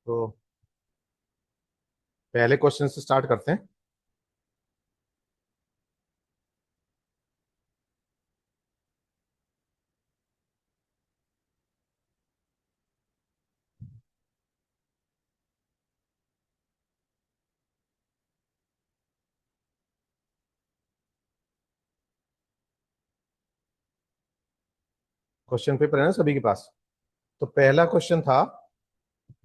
तो पहले क्वेश्चन से स्टार्ट करते हैं। क्वेश्चन पेपर है ना सभी के पास। तो पहला क्वेश्चन था,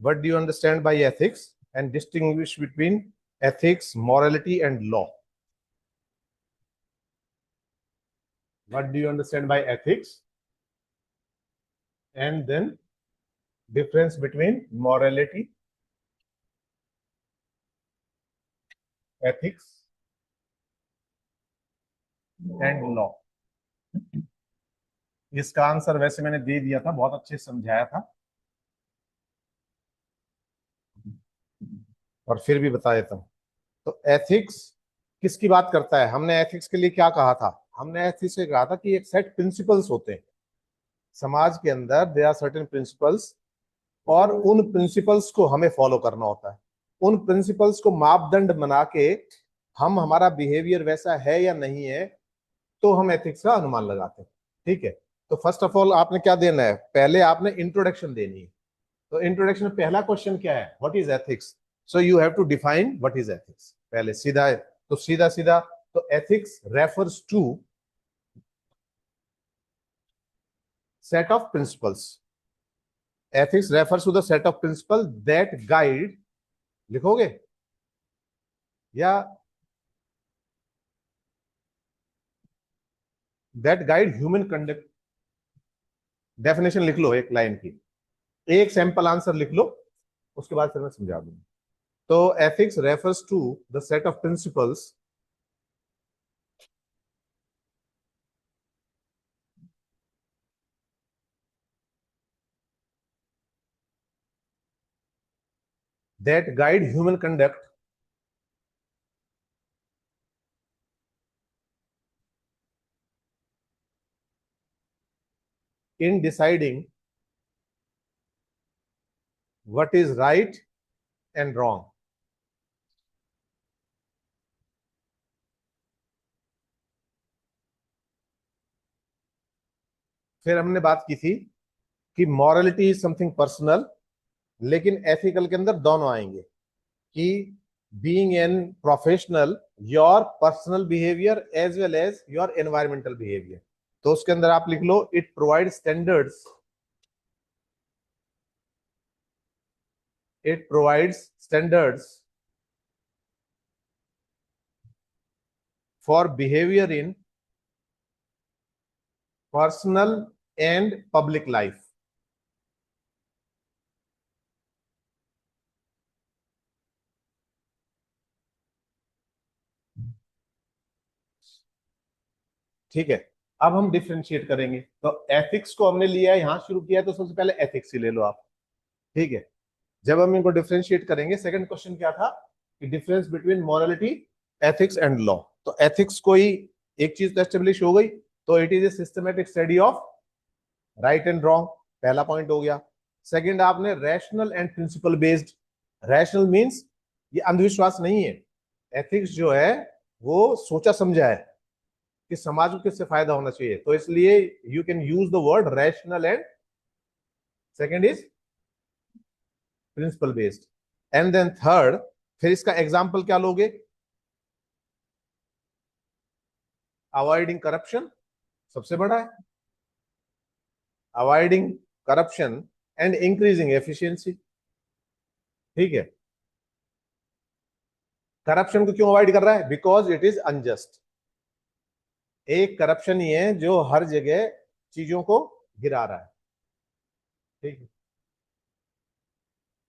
what do you understand by ethics and distinguish between ethics, morality and law. What do you understand by ethics and then difference between morality, ethics and law. इसका आंसर वैसे मैंने दे दिया था, बहुत अच्छे से समझाया था, और फिर भी बता देता हूं। तो एथिक्स किसकी बात करता है? हमने एथिक्स के लिए क्या कहा था? हमने एथिक्स से कहा था कि एक सेट प्रिंसिपल्स होते हैं समाज के अंदर, देयर आर सर्टेन प्रिंसिपल्स, और उन प्रिंसिपल्स को हमें फॉलो करना होता है। उन प्रिंसिपल्स को मापदंड बना के हम हमारा बिहेवियर वैसा है या नहीं है, तो हम एथिक्स का अनुमान लगाते हैं। ठीक है, तो फर्स्ट ऑफ ऑल आपने क्या देना है? पहले आपने इंट्रोडक्शन देनी है। तो इंट्रोडक्शन में पहला क्वेश्चन क्या है? What is ethics. So you have to define what is ethics. पहले सीधा है, तो सीधा सीधा, तो ethics refers to set of principles. Ethics refers to the set of principles that guide, लिखोगे या that guide human conduct। Definition लिख लो एक लाइन की, एक सैंपल आंसर लिख लो, उसके बाद फिर मैं समझा दूंगा। तो ethics refers to the set of principles that guide human conduct in deciding what is right and wrong। फिर हमने बात की थी कि मॉरलिटी इज समथिंग पर्सनल, लेकिन एथिकल के अंदर दोनों आएंगे कि being an professional, your personal behaviour as well as your environmental behaviour. तो उसके अंदर आप लिख लो, it provide standards, it provides standards for behaviour in personal and public life. ठीक है, अब हम डिफ्रेंशिएट करेंगे। तो एथिक्स को हमने लिया है, यहां शुरू किया है, तो सबसे पहले एथिक्स ही ले लो आप। ठीक है, जब हम इनको डिफ्रेंशिएट करेंगे, सेकंड क्वेश्चन क्या था कि difference between morality, ethics and law. तो एथिक्स कोई एक चीज तो एस्टेब्लिश हो गई, तो it is a systematic study of right and wrong, पहला पॉइंट हो गया। सेकंड आपने rational and principle based. Rational means ये अंधविश्वास नहीं है, एथिक्स जो है वो सोचा समझा है कि समाज को किससे फायदा होना चाहिए, तो इसलिए you can use the word rational, and second is principle based, and then third, फिर इसका एग्जाम्पल क्या लोगे? अवॉइडिंग करप्शन सबसे बड़ा है, avoiding corruption and increasing efficiency. ठीक है, करप्शन को क्यों अवॉइड कर रहा है? Because it is unjust. एक करप्शन ही है जो हर जगह चीजों को गिरा रहा है। ठीक है,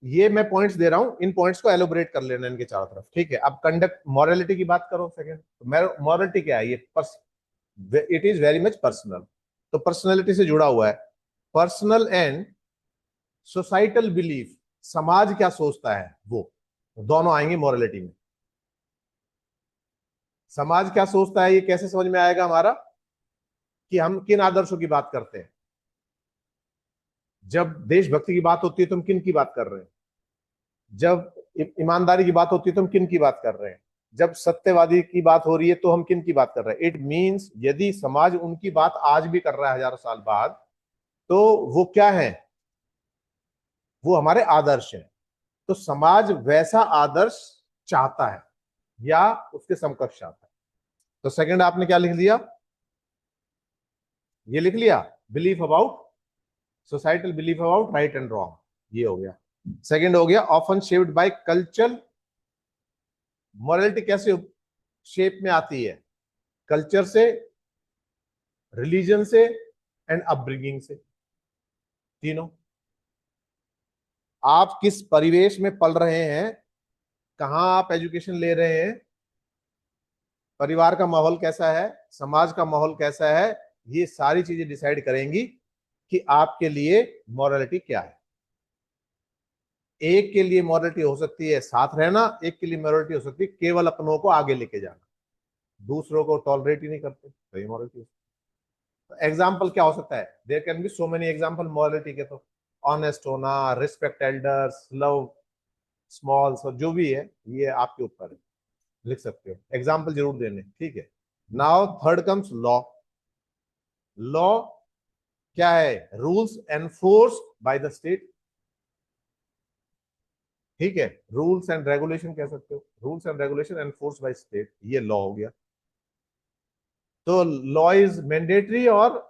ये मैं पॉइंट्स दे रहा हूं, इन पॉइंट्स को एलोबरेट कर लेना इनके चारों तरफ। ठीक है, अब कंडक्ट मॉरलिटी की बात करो सेकंड। तो मॉरलिटी क्या है? ये it is very much personal, तो पर्सनैलिटी से जुड़ा हुआ है। पर्सनल एंड सोसाइटल बिलीफ, समाज क्या सोचता है वो, दोनों आएंगे मॉरलिटी में। समाज क्या सोचता है ये कैसे समझ में आएगा हमारा कि हम किन आदर्शों की बात करते हैं। जब देशभक्ति की बात होती है तो हम किन की बात कर रहे हैं? जब ईमानदारी की बात होती है तो हम किन की बात कर रहे हैं, जब सत्यवादी की बात हो रही है तो हम किन की बात कर रहे हैं। इट मीन्स यदि समाज उनकी बात आज भी कर रहा है हजारों साल बाद, तो वो क्या है, वो हमारे आदर्श है। तो समाज वैसा आदर्श चाहता है या उसके समकक्ष चाहता है। तो सेकंड आपने क्या लिख दिया, ये लिख लिया, belief about, societal belief about right and wrong, ये हो गया। सेकंड हो गया often shaped by culture. Morality कैसे शेप में आती है, कल्चर से, रिलीजन से एंड अपब्रिंगिंग से, तीनों। आप किस परिवेश में पल रहे हैं, कहां आप एजुकेशन ले रहे हैं, परिवार का माहौल कैसा है, समाज का माहौल कैसा है, ये सारी चीजें डिसाइड करेंगी कि आपके लिए मॉरलिटी क्या है। एक के लिए मॉरलिटी हो सकती है साथ रहना, एक के लिए मॉरलिटी हो सकती है केवल अपनों को आगे लेके जाना, दूसरों को टॉलरेट ही नहीं करते, तो ये मॉरलिटी। एग्जाम्पल क्या हो सकता है, there can be so many example morality के। तो ऑनेस्ट होना, रिस्पेक्ट एल्डर्स, लव स्मॉल्स, और जो भी है ये आपके ऊपर है, लिख सकते हो, एग्जाम्पल जरूर देने, ठीक है। Now third comes law. Law क्या है, rules enforce by the state, ठीक है। रूल्स एंड रेगुलेशन कह सकते हो, rules and regulation enforce by state, ये लॉ हो गया। तो लॉ इज मैंडेटरी और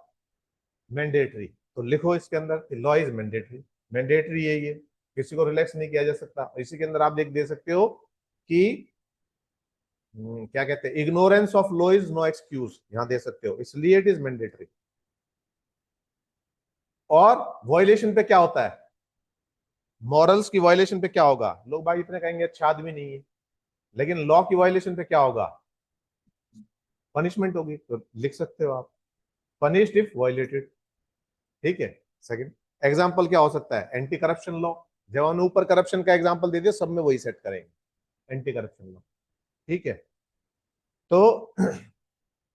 मैंडेटरी, तो लिखो इसके अंदर लॉ इज मैंडेटरी। मैंडेटरी ये किसी को रिलैक्स नहीं किया जा सकता। इसी के अंदर आप देख दे सकते हो कि क्या कहते हैं, ignorance of law is no excuse, यहां दे सकते हो, इसलिए इट इज मैंडेटरी। और वॉयलेशन पे क्या होता है, मॉरल्स की वायलेशन पे क्या होगा, लोग भाई इतने कहेंगे अच्छा आदमी नहीं है, लेकिन लॉ की वायलेशन पे क्या होगा, पनिशमेंट होगी, तो लिख सकते हो आप, पनिश्ड इफ वायलेटेड, ठीक है। सेकंड एग्जांपल क्या हो सकता है, एंटी करप्शन लॉ। जब हमने ऊपर करप्शन का एग्जांपल दे दिया, सब में वही सेट करेंगे, एंटी करप्शन लॉ, ठीक है। तो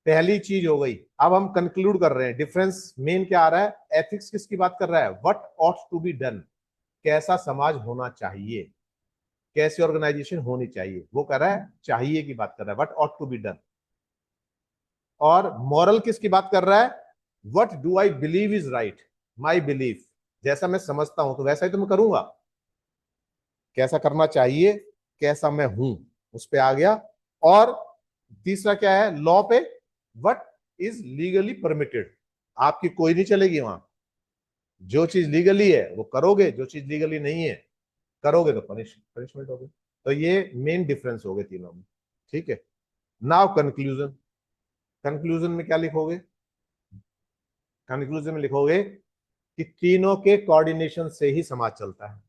पहली चीज हो गई। अब हम कंक्लूड कर रहे हैं, डिफरेंस मेन क्या आ रहा है, एथिक्स किसकी बात कर रहा है, what ought to be done, कैसा समाज होना चाहिए, कैसी ऑर्गेनाइजेशन होनी चाहिए, वो कर रहा है चाहिए की बात कर रहा है, what ought to be done. और मॉरल किसकी बात कर रहा है, what do I believe is right, my belief, जैसा मैं समझता हूं तो वैसा ही तो मैं करूंगा, कैसा करना चाहिए, कैसा मैं हूं, उस पे आ गया। और तीसरा क्या है, लॉ पे, व्हाट इज लीगली परमिटेड, आपकी कोई नहीं चलेगी वहां, जो चीज लीगली है वो करोगे, जो चीज लीगली नहीं है करोगे तो पनिशमेंट होगी। तो ये मेन डिफरेंस हो गए तीनों में, ठीक है। Now conclusion. कंक्लूजन में क्या लिखोगे, कंक्लूजन में लिखोगे कि तीनों के कोऑर्डिनेशन से ही समाज चलता है।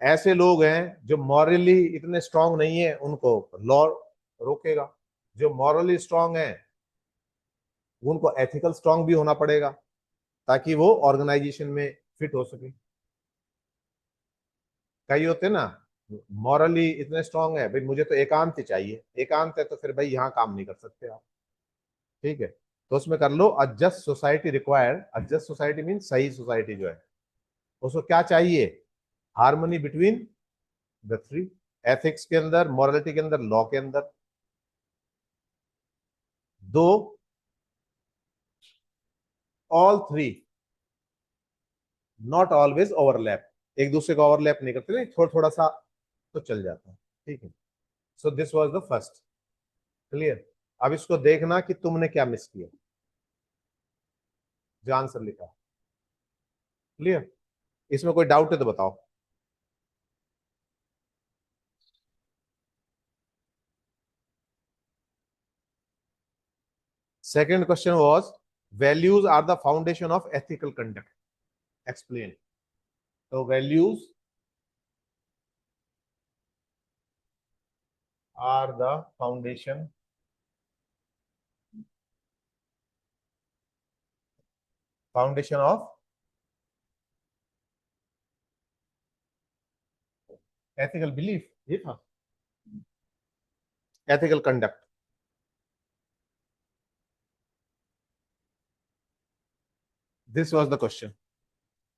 ऐसे लोग हैं जो मॉरली इतने स्ट्रांग नहीं है, उनको लॉ रोकेगा, जो मॉरली स्ट्रांग है उनको एथिकल स्ट्रांग भी होना पड़ेगा, ताकि वो ऑर्गेनाइजेशन में फिट हो सके। कई होते ना मॉरली इतने स्ट्रांग है, भाई मुझे तो एकांत ही चाहिए, एकांत है तो फिर भाई यहाँ काम नहीं कर सकते आप, ठीक है। तो उसमें कर लो, a just society required, a just society mean सही सोसाइटी जो है, उसको क्या चाहिए, harmony between the three, ethics के अंदर, मॉरलिटी के अंदर, लॉ के अंदर, दो, all three not always overlap, एक दूसरे को ओवरलैप नहीं करते, नहीं थोड़ा थोड़ा सा तो चल जाता है, ठीक है। So this was the first, clear. अब इसको देखना कि तुमने क्या मिस किया, जो आंसर लिखा, क्लियर। इसमें कोई डाउट है तो बताओ। Second question was, values are the foundation of ethical conduct, explain. तो values are the foundation, foundation of ethical belief, ये था ethical conduct, this was the question,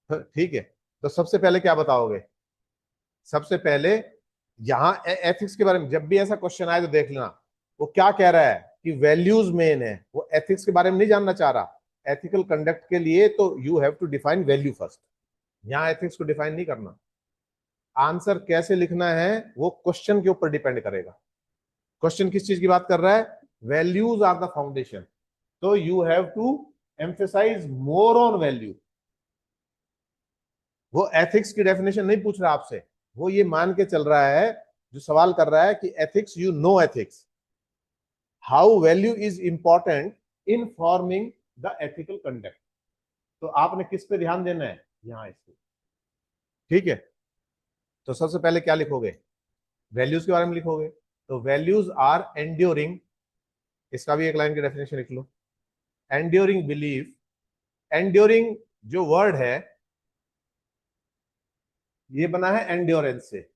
ठीक है। तो सबसे पहले क्या बताओगे, सबसे पहले यहां एथिक्स के बारे में जब भी ऐसा क्वेश्चन आए तो देख लेना वो क्या कह रहा है कि वैल्यूज मेन है, वो एथिक्स के बारे में नहीं जानना चाह रहा। एथिकल कंडक्ट के लिए तो you have to define value first, यहां एथिक्स को डिफाइन नहीं करना। आंसर कैसे लिखना है वो क्वेश्चन के ऊपर डिपेंड करेगा। क्वेश्चन किस चीज की बात कर रहा है? वैल्यूज आर द फाउंडेशन, तो you have to emphasise more on value. वो एथिक्स की डेफिनेशन नहीं पूछ रहा आपसे, वो ये मान के चल रहा है, जो सवाल कर रहा है कि ethics, you know ethics, how value is important in forming the ethical conduct. तो आपने किस पे ध्यान देना है यहां इसको, ठीक है। तो सबसे पहले क्या लिखोगे? वैल्यूज के बारे में लिखोगे, तो वैल्यूज आर एंड्योरिंग, इसका भी एक लाइन की डेफिनेशन लिख लो। एंड्योरिंग बिलीफ, एंड्योरिंग जो वर्ड है ये बना है एंड्योरेंस से,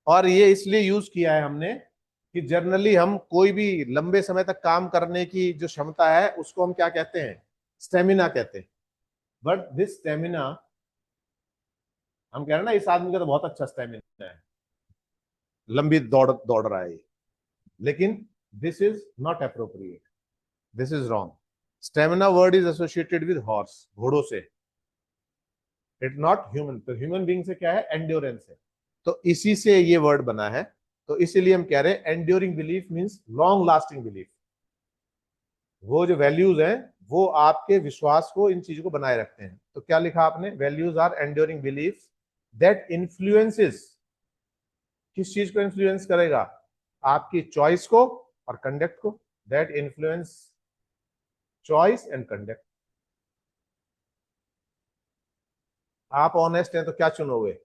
और ये इसलिए यूज किया है हमने कि जनरली हम कोई भी लंबे समय तक काम करने की जो क्षमता है उसको हम क्या कहते हैं? स्टेमिना कहते हैं। बट दिस स्टेमिना, हम कह रहे हैं ना इस आदमी का तो बहुत अच्छा स्टेमिना है, लंबी दौड़ दौड़ रहा है ये, लेकिन this is not appropriate, this is wrong. Stamina word is associated with horse, घोड़ों से, इट नॉट ह्यूमन। तो ह्यूमन बीइंग से क्या है? एंड्योरेंस है, तो इसी से ये वर्ड बना है। तो इसीलिए हम कह रहे हैं enduring belief means long lasting belief. वो जो वैल्यूज हैं वो आपके विश्वास को, इन चीजों को बनाए रखते हैं। तो क्या लिखा आपने? Values are enduring belief that influences, किस चीज को इन्फ्लुएंस करेगा? आपकी चॉइस को और कंडक्ट को, that influence choice and conduct. आप ऑनेस्ट हैं तो क्या चुनोगे?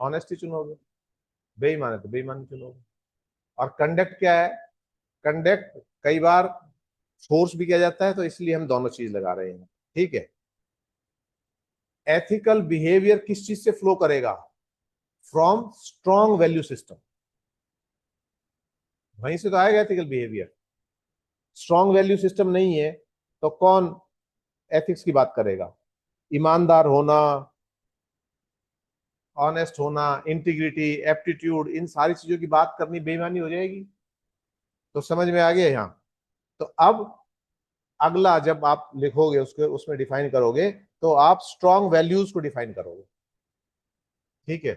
ऑनेस्टी चुनोगे। बेईमान है तो बेईमानी चुनोगे। और कंडक्ट क्या है? कंडक्ट कई बार फोर्स भी किया जाता है, तो इसलिए हम दोनों चीज लगा रहे हैं, ठीक है। एथिकल बिहेवियर किस चीज से फ्लो करेगा? फ्रॉम स्ट्रॉन्ग वैल्यू सिस्टम, वहीं से तो आएगा ethical behaviour. Strong value system नहीं है तो कौन एथिक्स की बात करेगा? ईमानदार होना, ऑनेस्ट होना, इंटीग्रिटी, एप्टीट्यूड, इन सारी चीजों की बात करनी बेईमानी हो जाएगी। तो समझ में आ गया यहां? तो अब अगला जब आप लिखोगे उसके, उसमें डिफाइन करोगे, तो आप स्ट्रॉन्ग वैल्यूज को डिफाइन करोगे, ठीक है।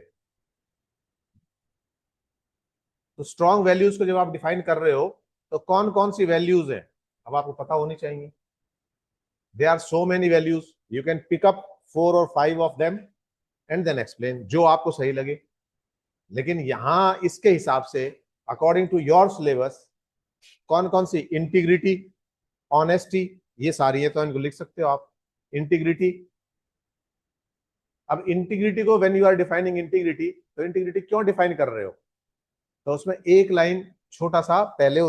तो स्ट्रॉन्ग वैल्यूज को जब आप डिफाइन कर रहे हो तो कौन कौन सी वैल्यूज हैं अब आपको पता होनी चाहिए। They are so many values, you can pick up 4 or 5 of them and then explain, जो आपको सही लगे। लेकिन यहां इसके हिसाब से, अकॉर्डिंग टू योर सिलेबस, कौन कौन सी? इंटीग्रिटी, ऑनेस्टी, ये सारी है, तो इनको लिख सकते हो आप। इंटीग्रिटी, अब इंटीग्रिटी को when you are defining integrity, तो इंटीग्रिटी क्यों डिफाइन कर रहे हो? तो उसमें एक लाइन छोटा सा पहले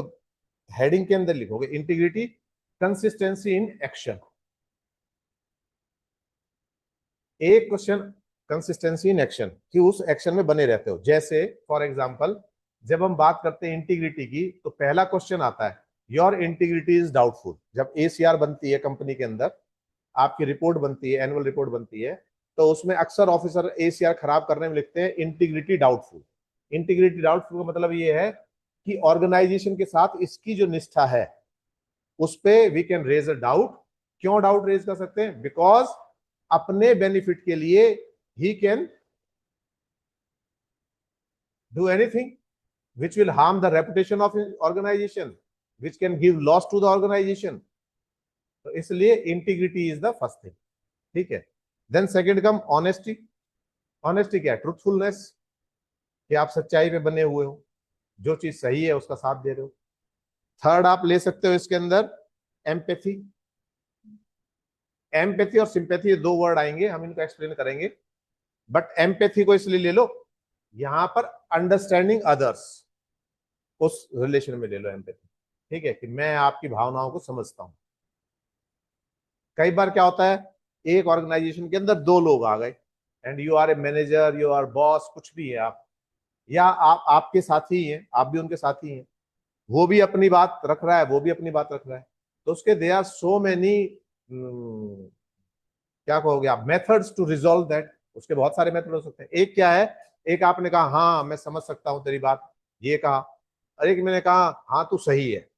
हेडिंग के अंदर लिखोगे, इंटीग्रिटी कंसिस्टेंसी इन एक्शन। एक क्वेश्चन कंसिस्टेंसी इन एक्शन, कि उस एक्शन में बने रहते हो। जैसे फॉर एग्जांपल जब हम बात करते हैं इंटीग्रिटी की, तो पहला क्वेश्चन आता है योर इंटीग्रिटी इज डाउटफुल। जब एसीआर बनती है कंपनी के अंदर, आपकी रिपोर्ट बनती है, एनुअल रिपोर्ट बनती है, तो उसमें अक्सर ऑफिसर एसीआर खराब करने में लिखते हैं इंटीग्रिटी डाउटफुल। इंटीग्रिटी डाउटफुल का मतलब ये है कि ऑर्गेनाइजेशन के साथ इसकी जो निष्ठा है उस पे we can raise a doubt. क्यों डाउट रेज कर सकते हैं? बिकॉज अपने बेनिफिट के लिए ही can do anything which will harm the reputation of organization, which can give loss to the organization. तो इसलिए integrity is the first thing, ठीक है। देन सेकंड कम ऑनेस्टी। ऑनेस्टी क्या है? ट्रूथफुलनेस, कि आप सच्चाई पे बने हुए हो, जो चीज सही है उसका साथ दे रहे हो। थर्ड आप ले सकते हो इसके अंदर एम्पैथी। एम्पैथी और सिंपैथी, दो वर्ड आएंगे, हम इनको एक्सप्लेन करेंगे। बट एम्पैथी को इसलिए ले लो, यहां पर अंडरस्टैंडिंग अदर्स, उस रिलेशन में ले लो एम्पैथी, ठीक है, कि मैं आपकी भावनाओं को समझता हूं। कई बार क्या होता है, एक ऑर्गेनाइजेशन के अंदर दो लोग आ गए, and you are a manager, you are boss, कुछ भी है आप, या आप आपके साथी हैं, आप भी उनके साथी हैं, वो भी अपनी बात रख रहा है, वो भी अपनी बात रख रहा है, तो उसके दे आर सो मेनी क्या कहोगे आप? मेथड्स टू रिजॉल्व दैट, उसके बहुत सारे मेथड हो सकते हैं। एक क्या है, एक आपने कहा हाँ मैं समझ सकता हूं तेरी बात, ये कहा, और एक मैंने कहा हाँ तू सही है।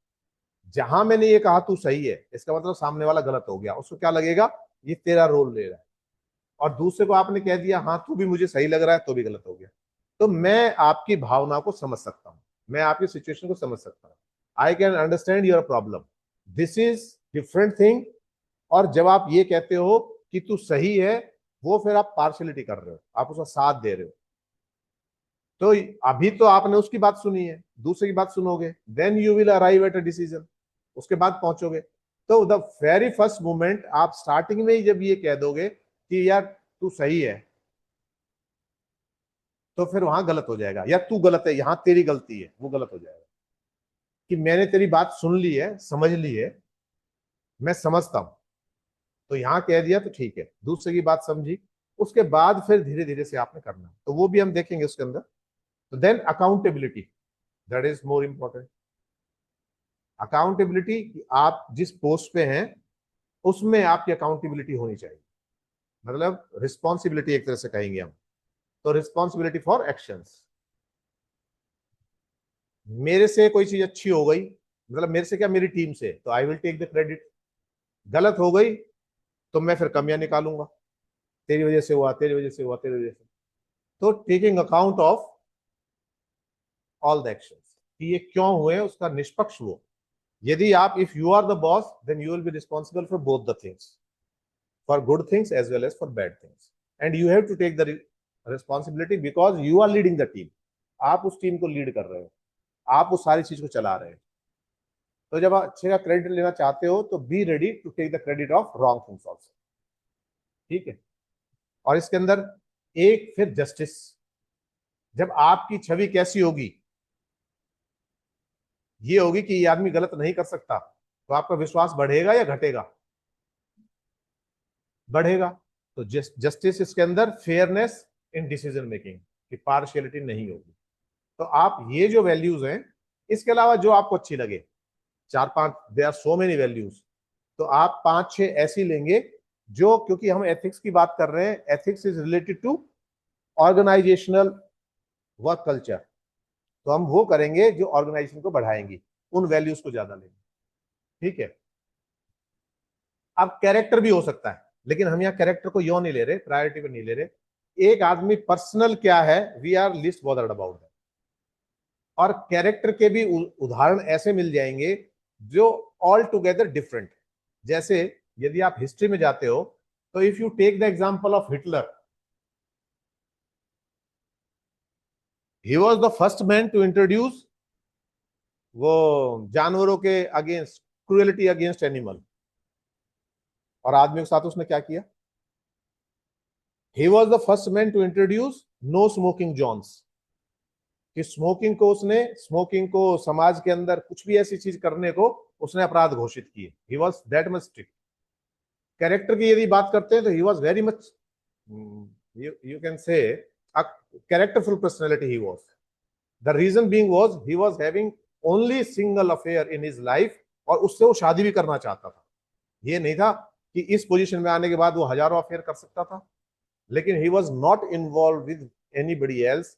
जहां मैंने ये कहा तू सही है, इसका मतलब सामने वाला गलत हो गया, उसको क्या लगेगा, ये तेरा रोल ले रहा है। और दूसरे को आपने कह दिया हाँ तू भी मुझे सही लग रहा है, तो भी गलत हो गया। तो मैं आपकी भावना को समझ सकता हूं, मैं आपकी सिचुएशन को समझ सकता हूं, I can understand your problem, this is different thing. और जब आप ये कहते हो कि तू सही है, वो फिर आप पार्शलिटी कर रहे हो, आप उसका साथ दे रहे हो। तो अभी तो आपने उसकी बात सुनी है, दूसरे की बात सुनोगे, then you will arrive at a decision, उसके बाद पहुंचोगे। तो द वेरी फर्स्ट मोमेंट आप स्टार्टिंग में ही जब ये कह दोगे कि यार तू सही है, तो फिर वहां गलत हो जाएगा, या तू गलत है, यहां तेरी गलती है, वो गलत हो जाएगा। कि मैंने तेरी बात सुन ली है, समझ ली है, मैं समझता हूं, तो यहां कह दिया तो ठीक है, दूसरे की बात समझी, उसके बाद फिर धीरे धीरे से आपने करना, तो वो भी हम देखेंगे उसके अंदर। तो then accountability, that is more important. Accountability, आप जिस पोस्ट पे हैं उसमें आपकी अकाउंटेबिलिटी होनी चाहिए, मतलब रिस्पॉन्सिबिलिटी एक तरह से कहेंगे हम। तो रिस्पॉन्सिबिलिटी फॉर एक्शंस, मेरे से कोई चीज अच्छी हो गई, मतलब मेरे से क्या, मेरी टीम से, तो I will take the credit. गलत हो गई तो मैं फिर कमियां निकालूंगा, तेरी वजह से हुआ, तेरी वजह से हुआ, तेरी वजह से। तो taking account of all the actions, कि ये क्यों हुए, उसका निष्पक्ष हो। यदि आप, if you are the boss, then you will be responsible for both the things, for good things as well as for bad things, and you have to take the responsibility because you are leading the team, आप उस team को lead कर रहे हो, आप उस सारी चीज को चला रहे हो। तो जब आप अच्छे का क्रेडिट लेना चाहते हो तो be ready to take the credit of wrong things also, ठीक है। और इसके अंदर एक फिर जस्टिस, जब आपकी छवि कैसी होगी, ये होगी कि ये आदमी गलत नहीं कर सकता, तो आपका विश्वास बढ़ेगा या घटेगा? बढ़ेगा। तो जस्टिस, इसके अंदर फेयरनेस इन डिसीजन मेकिंग, कि पार्शियलिटी नहीं होगी। तो आप ये जो वैल्यूज हैं, इसके अलावा जो आपको अच्छी लगे, चार पांच, they are so many values, तो आप पांच छह ऐसी लेंगे जो, क्योंकि हम एथिक्स की बात कर रहे हैं, ethics is related to organisational work culture, तो हम वो करेंगे जो ऑर्गेनाइजेशन को बढ़ाएंगी, उन वैल्यूज को ज्यादा लेंगे, ठीक है। अब कैरेक्टर भी हो सकता है, लेकिन हम यहाँ कैरेक्टर को यो नहीं ले रहे, प्रायोरिटी पे नहीं ले रहे। एक आदमी पर्सनल क्या है, we are least bothered about that. और कैरेक्टर के भी उदाहरण ऐसे मिल जाएंगे जो ऑल टुगेदर डिफरेंट। जैसे यदि आप हिस्ट्री में जाते हो, तो if you take the example of Hitler, he was the first man to introduce वो जानवरों के अगेंस्ट, क्रुएलिटी अगेंस्ट एनिमल, और आदमियों के साथ उसने क्या किया, he was the first man to introduce no smoking zones, कि स्मोकिंग को, उसने स्मोकिंग को समाज के अंदर कुछ भी ऐसी चीज करने को उसने अपराध घोषित किए। He was that much strict. Character की यदि बात करते हैं तो he was very much, you can say characterful personality he was. The reason being was he was having only single affair in his life, और उससे वो शादी भी करना चाहता था। ये नहीं था कि इस पोजीशन में आने के बाद वो हजारों अफेयर कर सकता था, लेकिन he was not involve with anybody else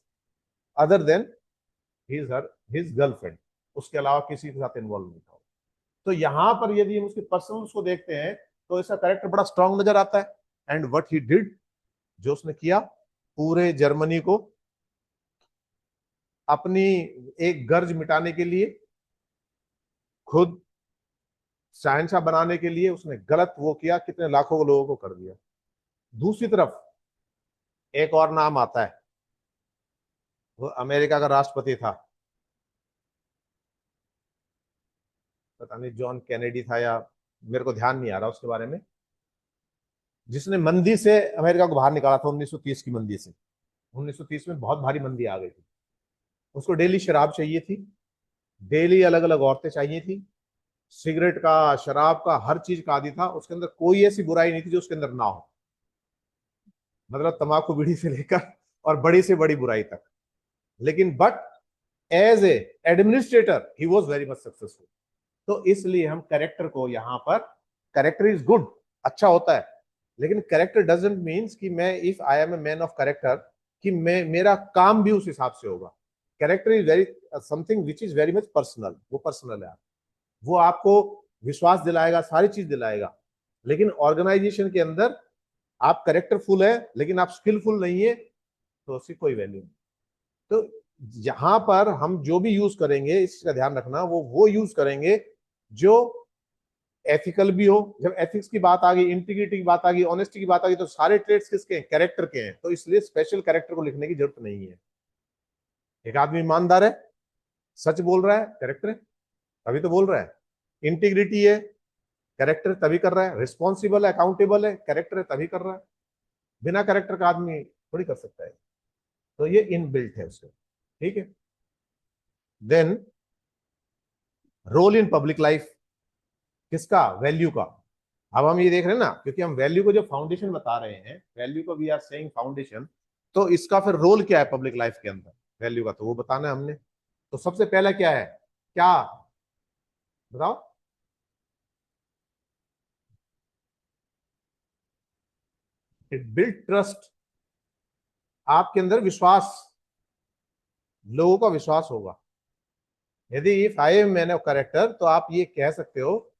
other than his girlfriend, उसके अलावा किसी के साथ इन्वॉल्व नहीं था। तो यहां पर यदि हम उसके पर्सनल्स को देखते हैं, तो इसका कैरेक्टर बड़ा स्ट्रांग नजर आता है। एंड व्हाट ही डिड, जो उसने किया, पूरे जर्मनी को अपनी एक गर्ज मिटाने के लिए, खुद शहंशाह बनाने के लिए उसने गलत वो किया, कितने लाखों लोगों को कर दिया। दूसरी तरफ एक और नाम आता है, वो अमेरिका का राष्ट्रपति था, पता नहीं जॉन कैनेडी था या, मेरे को ध्यान नहीं आ रहा उसके बारे में, जिसने मंदी से अमेरिका को बाहर निकाला था 1930 की मंदी से। 1930 में बहुत भारी मंदी आ गई थी, उसको डेली शराब चाहिए थी, डेली अलग अलग औरतें चाहिए थी, सिगरेट का, शराब का, हर चीज का आदी था। उसके अंदर कोई ऐसी बुराई नहीं थी जो उसके अंदर ना हो, मतलब तंबाकू बीड़ी से लेकर और बड़ी से बड़ी बुराई तक। लेकिन but as a administrator he was very much successful. तो इसलिए हम कैरेक्टर को यहाँ पर, कैरेक्टर इज गुड, अच्छा होता है, लेकिन कैरेक्टर डजंट मीन्स कि मैं, if I am a man of character, कि मैं, मेरा काम भी उस हिसाब से होगा। Character is very something which is very much personal, वो पर्सनल है। वो आपको विश्वास दिलाएगा, सारी चीज दिलाएगा। लेकिन ऑर्गेनाइजेशन के अंदर आप करेक्टरफुल है लेकिन आप स्किलफुल नहीं है, तो उसकी कोई वैल्यू नहीं। तो यहां पर हम जो भी यूज करेंगे, इसका ध्यान रखना, वो यूज करेंगे जो एथिकल भी हो। जब एथिक्स की बात आ गई, इंटीग्रिटी की बात आ गई, ऑनेस्टी की बात आ गई, तो सारे ट्रेड्स किसके हैं? कैरेक्टर के हैं। तो इसलिए स्पेशल कैरेक्टर को लिखने की जरूरत नहीं है। एक आदमी ईमानदार है, सच बोल रहा है, कैरेक्टर है, तभी तो बोल रहा है। इंटीग्रिटी है, कैरेक्टर तभी कर रहा है। रिस्पॉन्सिबल है, अकाउंटेबल है, कैरेक्टर है, तभी कर रहा है। बिना कैरेक्टर का आदमी थोड़ी कर सकता है। तो ये इन बिल्ट है उसके। ठीक है। Then role in public life, किसका? वैल्यू का। अब हम ये देख रहे हैं ना, क्योंकि हम वैल्यू को जो फाउंडेशन बता रहे हैं, वैल्यू को वी आर सेइंग फाउंडेशन, तो इसका फिर रोल क्या है पब्लिक लाइफ के अंदर वैल्यू का, तो वो बताना है हमने। तो सबसे पहला क्या है? क्या बताओ? इट बिल्ड ट्रस्ट, आपके अंदर विश्वास, लोगों का विश्वास होगा। यदि if I M man of character, तो आप ये कह सकते हो,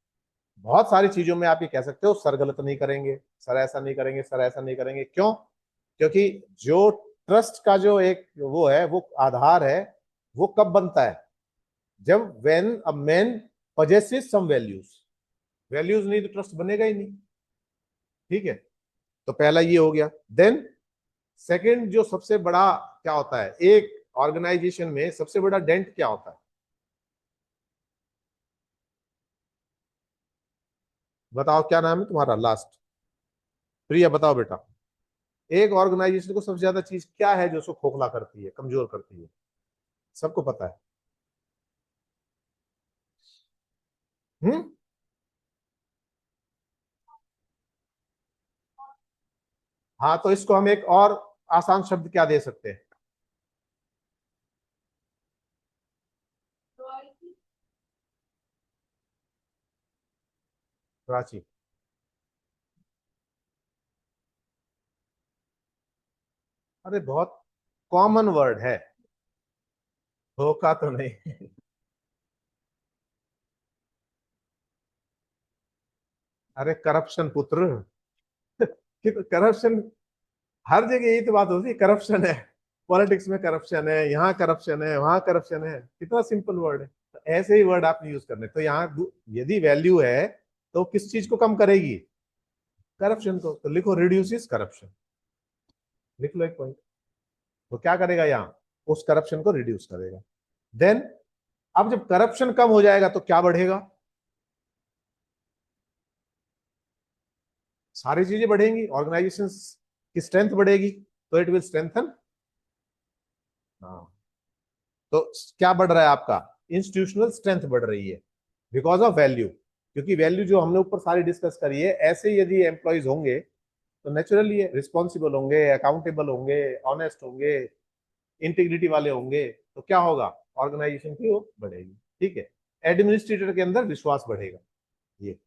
बहुत सारी चीजों में आप ये कह सकते हो, सर गलत नहीं करेंगे, सर ऐसा नहीं करेंगे, सर ऐसा नहीं करेंगे। क्यों? क्योंकि जो ट्रस्ट का जो एक वो है, वो आधार है, वो कब बनता है? जब when a man possesses some values. Values नहीं तो ट्रस्ट बनेगा ही नहीं। ठीक है। तो पहला ये हो गया। देन सेकंड, जो सबसे बड़ा क्या होता है एक ऑर्गेनाइजेशन में, सबसे बड़ा डेंट क्या होता है? बताओ, क्या नाम है तुम्हारा लास्ट? प्रिया, बताओ बेटा। एक ऑर्गेनाइजेशन को सबसे ज्यादा चीज क्या है जो उसको खोखला करती है, कमजोर करती है? सबको पता है। हम्म। हाँ, तो इसको हम एक और आसान शब्द क्या दे सकते हैं? प्राची। अरे बहुत कॉमन वर्ड है। धोखा तो नहीं। अरे करप्शन पुत्र। कि करप्शन हर जगह, यही तो बात होती है, करप्शन है। पॉलिटिक्स में करप्शन है, यहाँ करप्शन है, वहां करप्शन है। कितना सिंपल वर्ड है। तो ऐसे ही वर्ड आपने यूज करने। तो यहाँ यदि वैल्यू है, तो किस चीज को कम करेगी? करप्शन को। तो लिखो रिड्यूसिस करप्शन, लिख लो एक पॉइंट। तो क्या करेगा यहाँ? उस करप्शन को रिड्यूस करेगा। देन अब जब करप्शन कम हो जाएगा तो क्या बढ़ेगा? सारी चीजें बढ़ेंगी, ऑर्गेनाइजेशन की स्ट्रेंथ बढ़ेगी, तो इट विल स्ट्रेंथन। हाँ। तो क्या बढ़ रहा है आपका? इंस्टीट्यूशनल स्ट्रेंथ बढ़ रही है, बिकॉज ऑफ वैल्यू। क्योंकि वैल्यू जो हमने ऊपर सारी डिस्कस करी है, ऐसे ही यदि एम्प्लॉयज होंगे, तो नेचुरली रिस्पॉन्सिबल होंगे, अकाउंटेबल होंगे, ऑनेस्ट होंगे, इंटीग्रिटी वाले होंगे, तो क्या होगा? ऑर्गेनाइजेशन की वो बढ़ेगी। ठीक है। एडमिनिस्ट्रेटर के अंदर विश्वास बढ़ेगा। ये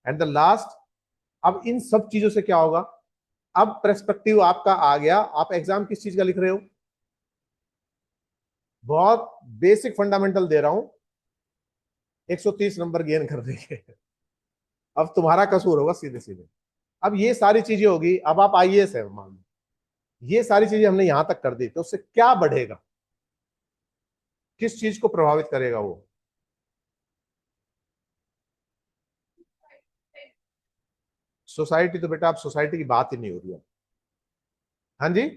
एंड द लास्ट, अब इन सब चीजों से क्या होगा? अब पर्सपेक्टिव आपका आ गया। आप एग्जाम किस चीज का लिख रहे हो? बहुत बेसिक फंडामेंटल दे रहा हूं, 130 नंबर गेन कर देंगे। अब तुम्हारा कसूर होगा सीधे सीधे। अब ये सारी चीजें होगी, अब आप आईएएस है मान लो, ये सारी चीजें हमने यहां तक कर दी, तो उससे क्या बढ़ेगा? किस चीज को प्रभावित करेगा वो? सोसाइटी तो बेटा, अब सोसाइटी की बात ही नहीं हो रही है। हाँ जी।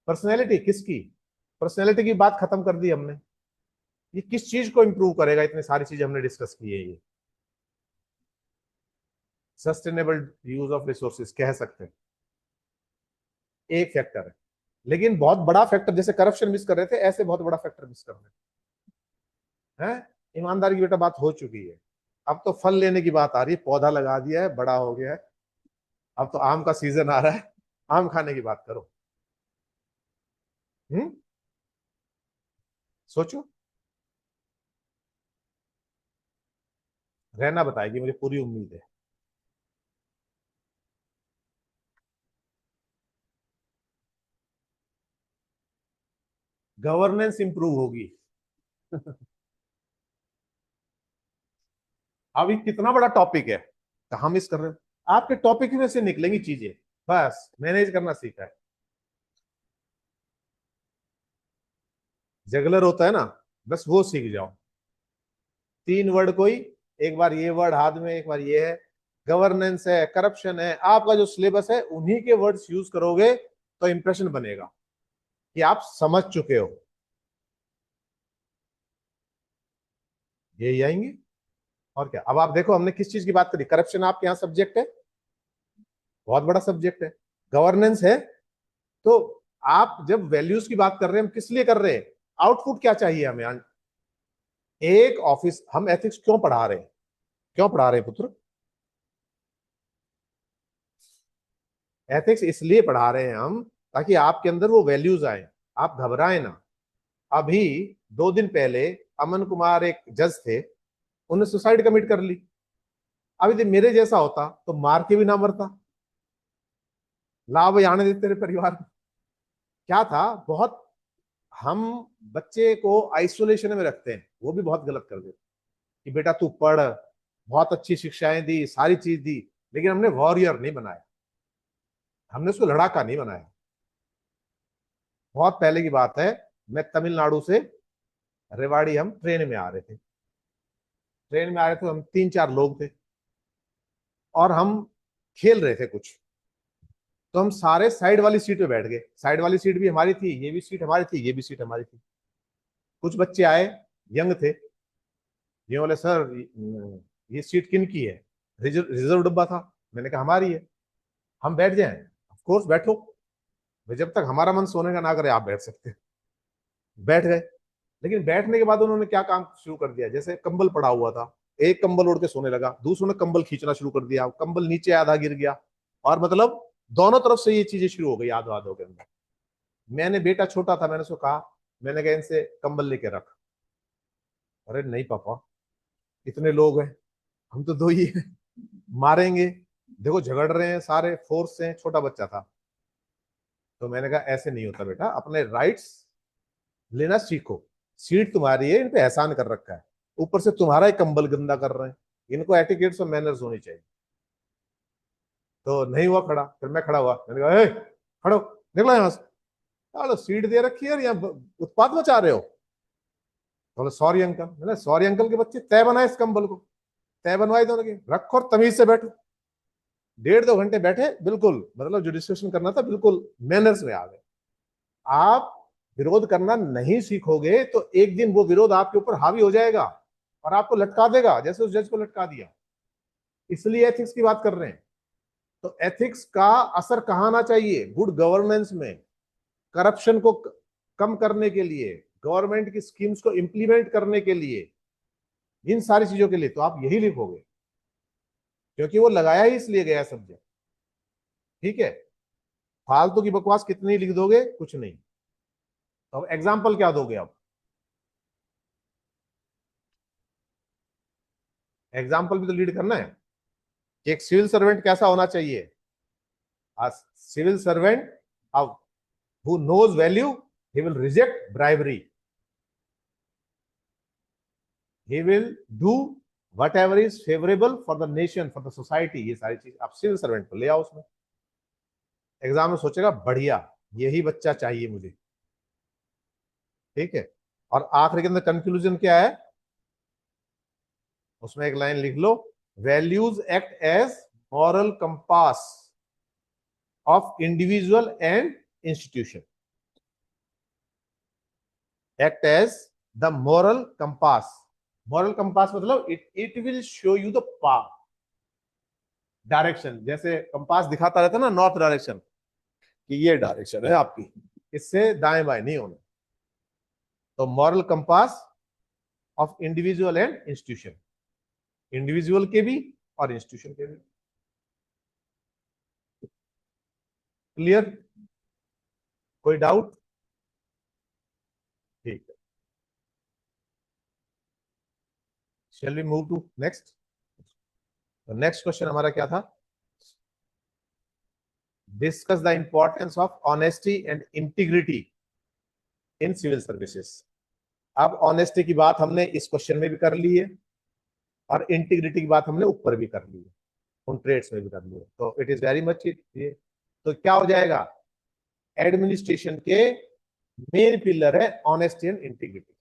पर्सनैलिटी किसकी? पर्सनैलिटी की बात खत्म कर दी हमने। ये किस चीज को इंप्रूव करेगा? इतनी सारी चीज हमने डिस्कस की है। ये सस्टेनेबल यूज ऑफ रिसोर्सेज कह सकते हैं, एक फैक्टर है। लेकिन बहुत बड़ा फैक्टर, जैसे करप्शन मिस कर रहे थे, ऐसे बहुत बड़ा फैक्टर मिस कर रहे हैं। ईमानदारी की बेटा बात हो चुकी है। अब तो फल लेने की बात आ रही है, पौधा लगा दिया है, बड़ा हो गया है। अब तो आम का सीजन आ रहा है, आम खाने की बात करो। हम्म। सोचो। रहना बताएगी, मुझे पूरी उम्मीद है। गवर्नेंस इंप्रूव होगी। अब ये कितना बड़ा टॉपिक है, कहाँ मिस कर रहे हो? आपके टॉपिक में से निकलेंगी चीजें, बस मैनेज करना सीखा है। जगलर होता है ना, बस वो सीख जाओ। 3 वर्ड कोई, एक बार ये वर्ड हाथ में, एक बार ये है, गवर्नेंस है, करप्शन है, आपका जो सिलेबस है उन्हीं के वर्ड्स यूज करोगे तो इंप्रेशन बनेगा कि आप समझ चुके हो। यही आएंगे और क्या। अब आप देखो हमने किस चीज की बात करी, करप्शन आपके यहाँ सब्जेक्ट है, बहुत बड़ा सब्जेक्ट है। गवर्नेंस है, तो आप जब वैल्यूज की बात कर रहे हैं, हम किस लिए कर रहे हैं, आउटपुट क्या चाहिए हमें। एक ऑफिस, हम एथिक्स क्यों पढ़ा रहे हैं, क्यों पढ़ा रहे हैं पुत्र? एथिक्स इसलिए पढ़ा रहे हैं हम, ताकि आपके अंदर वो वैल्यूज आए, आप घबराए ना। अभी 2 दिन पहले अमन कुमार एक जज थे, उन्होंने सुसाइड कमिट कर ली। अभी तो मेरे जैसा होता तो मार के भी ना मरता, लाभ आने देते तेरे परिवार को। क्या था, बहुत हम बच्चे को आइसोलेशन में रखते हैं, वो भी बहुत गलत कर देते कि बेटा तू पढ़, बहुत अच्छी शिक्षाएं दी, सारी चीज दी, लेकिन हमने वॉरियर नहीं बनाया, हमने उसको लड़ाका नहीं बनाया। बहुत पहले की बात है, मैं तमिलनाडु से रेवाड़ी, हम ट्रेन में आ रहे थे, ट्रेन में आ रहे थे, हम 3-4 लोग थे और हम खेल रहे थे कुछ। तो हम सारे साइड वाली सीट पे बैठ गए, साइड वाली सीट भी हमारी थी, ये भी सीट हमारी थी, ये भी सीट हमारी थी। कुछ बच्चे आए, यंग थे, ये बोले सर ये सीट किन की है, रिजर्व डब्बा था। मैंने कहा हमारी है, हम बैठ जाएं। ऑफ कोर्स बैठो भाई, जब तक हमारा मन सोने का ना करे आप बैठ सकते हैं। बैठ गए। लेकिन बैठने के बाद उन्होंने क्या काम शुरू कर दिया, जैसे कंबल पड़ा हुआ था, एक कंबल ओढ़ के सोने लगा, दूसरों ने कंबल खींचना शुरू कर दिया, कंबल नीचे आधा गिर गया, और मतलब दोनों तरफ से ये चीजें शुरू हो गई आधो आधो के अंदर। मैंने, बेटा छोटा था, मैंने उसको कहा, मैंने कहा इनसे कंबल लेके रख। अरे नहीं पापा, इतने लोग हैं, हम तो 2 ही हैं, मारेंगे, देखो झगड़ रहे हैं सारे, फोर्स से, छोटा बच्चा था। तो मैंने कहा ऐसे नहीं होता बेटा, अपने राइट्स लेना सीखो, सीट तुम्हारी है, इन पे एहसान कर रखा है, ऊपर से तुम्हारा ही कंबल गंदा कर रहे हैं, इनको एटिकेट्स और मैनर्स होनी चाहिए। तो नहीं हुआ खड़ा, फिर मैं खड़ा हुआ, मैंने कहा ए खड़ो, निकलो यहाँ से। चलो सीट दे रखी है, यहाँ उत्पात मचा रहे हो। बोले सॉरी अंकल। मैंने सॉरी अंकल के बच्चे, तय बनाए इस कंबल को, तय बनवाई दोनों की, रखो और तमीज से बैठो। 1.5-2 घंटे बैठे, बिल्कुल मतलब जो डिस्कशन करना था बिल्कुल मैनर्स में आ गए। आप विरोध करना नहीं सीखोगे तो एक दिन वो विरोध आपके ऊपर हावी हो जाएगा और आपको लटका देगा, जैसे उस जज को लटका दिया। इसलिए एथिक्स की बात कर रहे हैं। तो एथिक्स का असर कहां आना चाहिए, गुड गवर्नेंस में, करप्शन को कम करने के लिए, गवर्नमेंट की स्कीम्स को इंप्लीमेंट करने के लिए, इन सारी चीजों के लिए तो आप यही लिखोगे, क्योंकि वो लगाया ही इसलिए गया सब्जेक्ट। ठीक है, फालतू की बकवास कितनी लिख दोगे, कुछ नहीं। तो अब एग्जाम्पल क्या दोगे, अब एग्जाम्पल भी तो लीड करना है कि एक सिविल सर्वेंट कैसा होना चाहिए। Civil servant who knows value, he will reject bribery, he will do whatever is favorable for the nation, for the society। ये सारी चीज आप सिविल सर्वेंट को ले आओ उसमें, एग्जाम में सोचेगा बढ़िया, यही बच्चा चाहिए मुझे। ठीक है, और आखिर के अंदर कंक्लूजन क्या है, उसमें एक लाइन लिख लो, values act as moral compass of individual and institution, act as the moral compass. Moral compass मतलब it will show you the path, direction, जैसे कंपास दिखाता रहता है ना नॉर्थ डायरेक्शन, कि ये डायरेक्शन है आपकी, इससे दाएं बाएं नहीं होना। तो moral compass of individual and institution, individual के भी और इंस्टीट्यूशन के भी। क्लियर, कोई डाउट? ठीक है, shall we move to next. तो नेक्स्ट क्वेश्चन हमारा क्या था, discuss the importance of honesty and integrity in civil services. अब ऑनेस्टी की बात हमने इस क्वेश्चन में भी कर ली है और इंटीग्रिटी की बात हमने ऊपर भी कर ली है, उन ट्रेड्स में भी कर ली है। तो इट इज वेरी मच ये। तो क्या हो जाएगा, एडमिनिस्ट्रेशन के मेन पिलर है ऑनेस्टी एंड इंटीग्रिटी।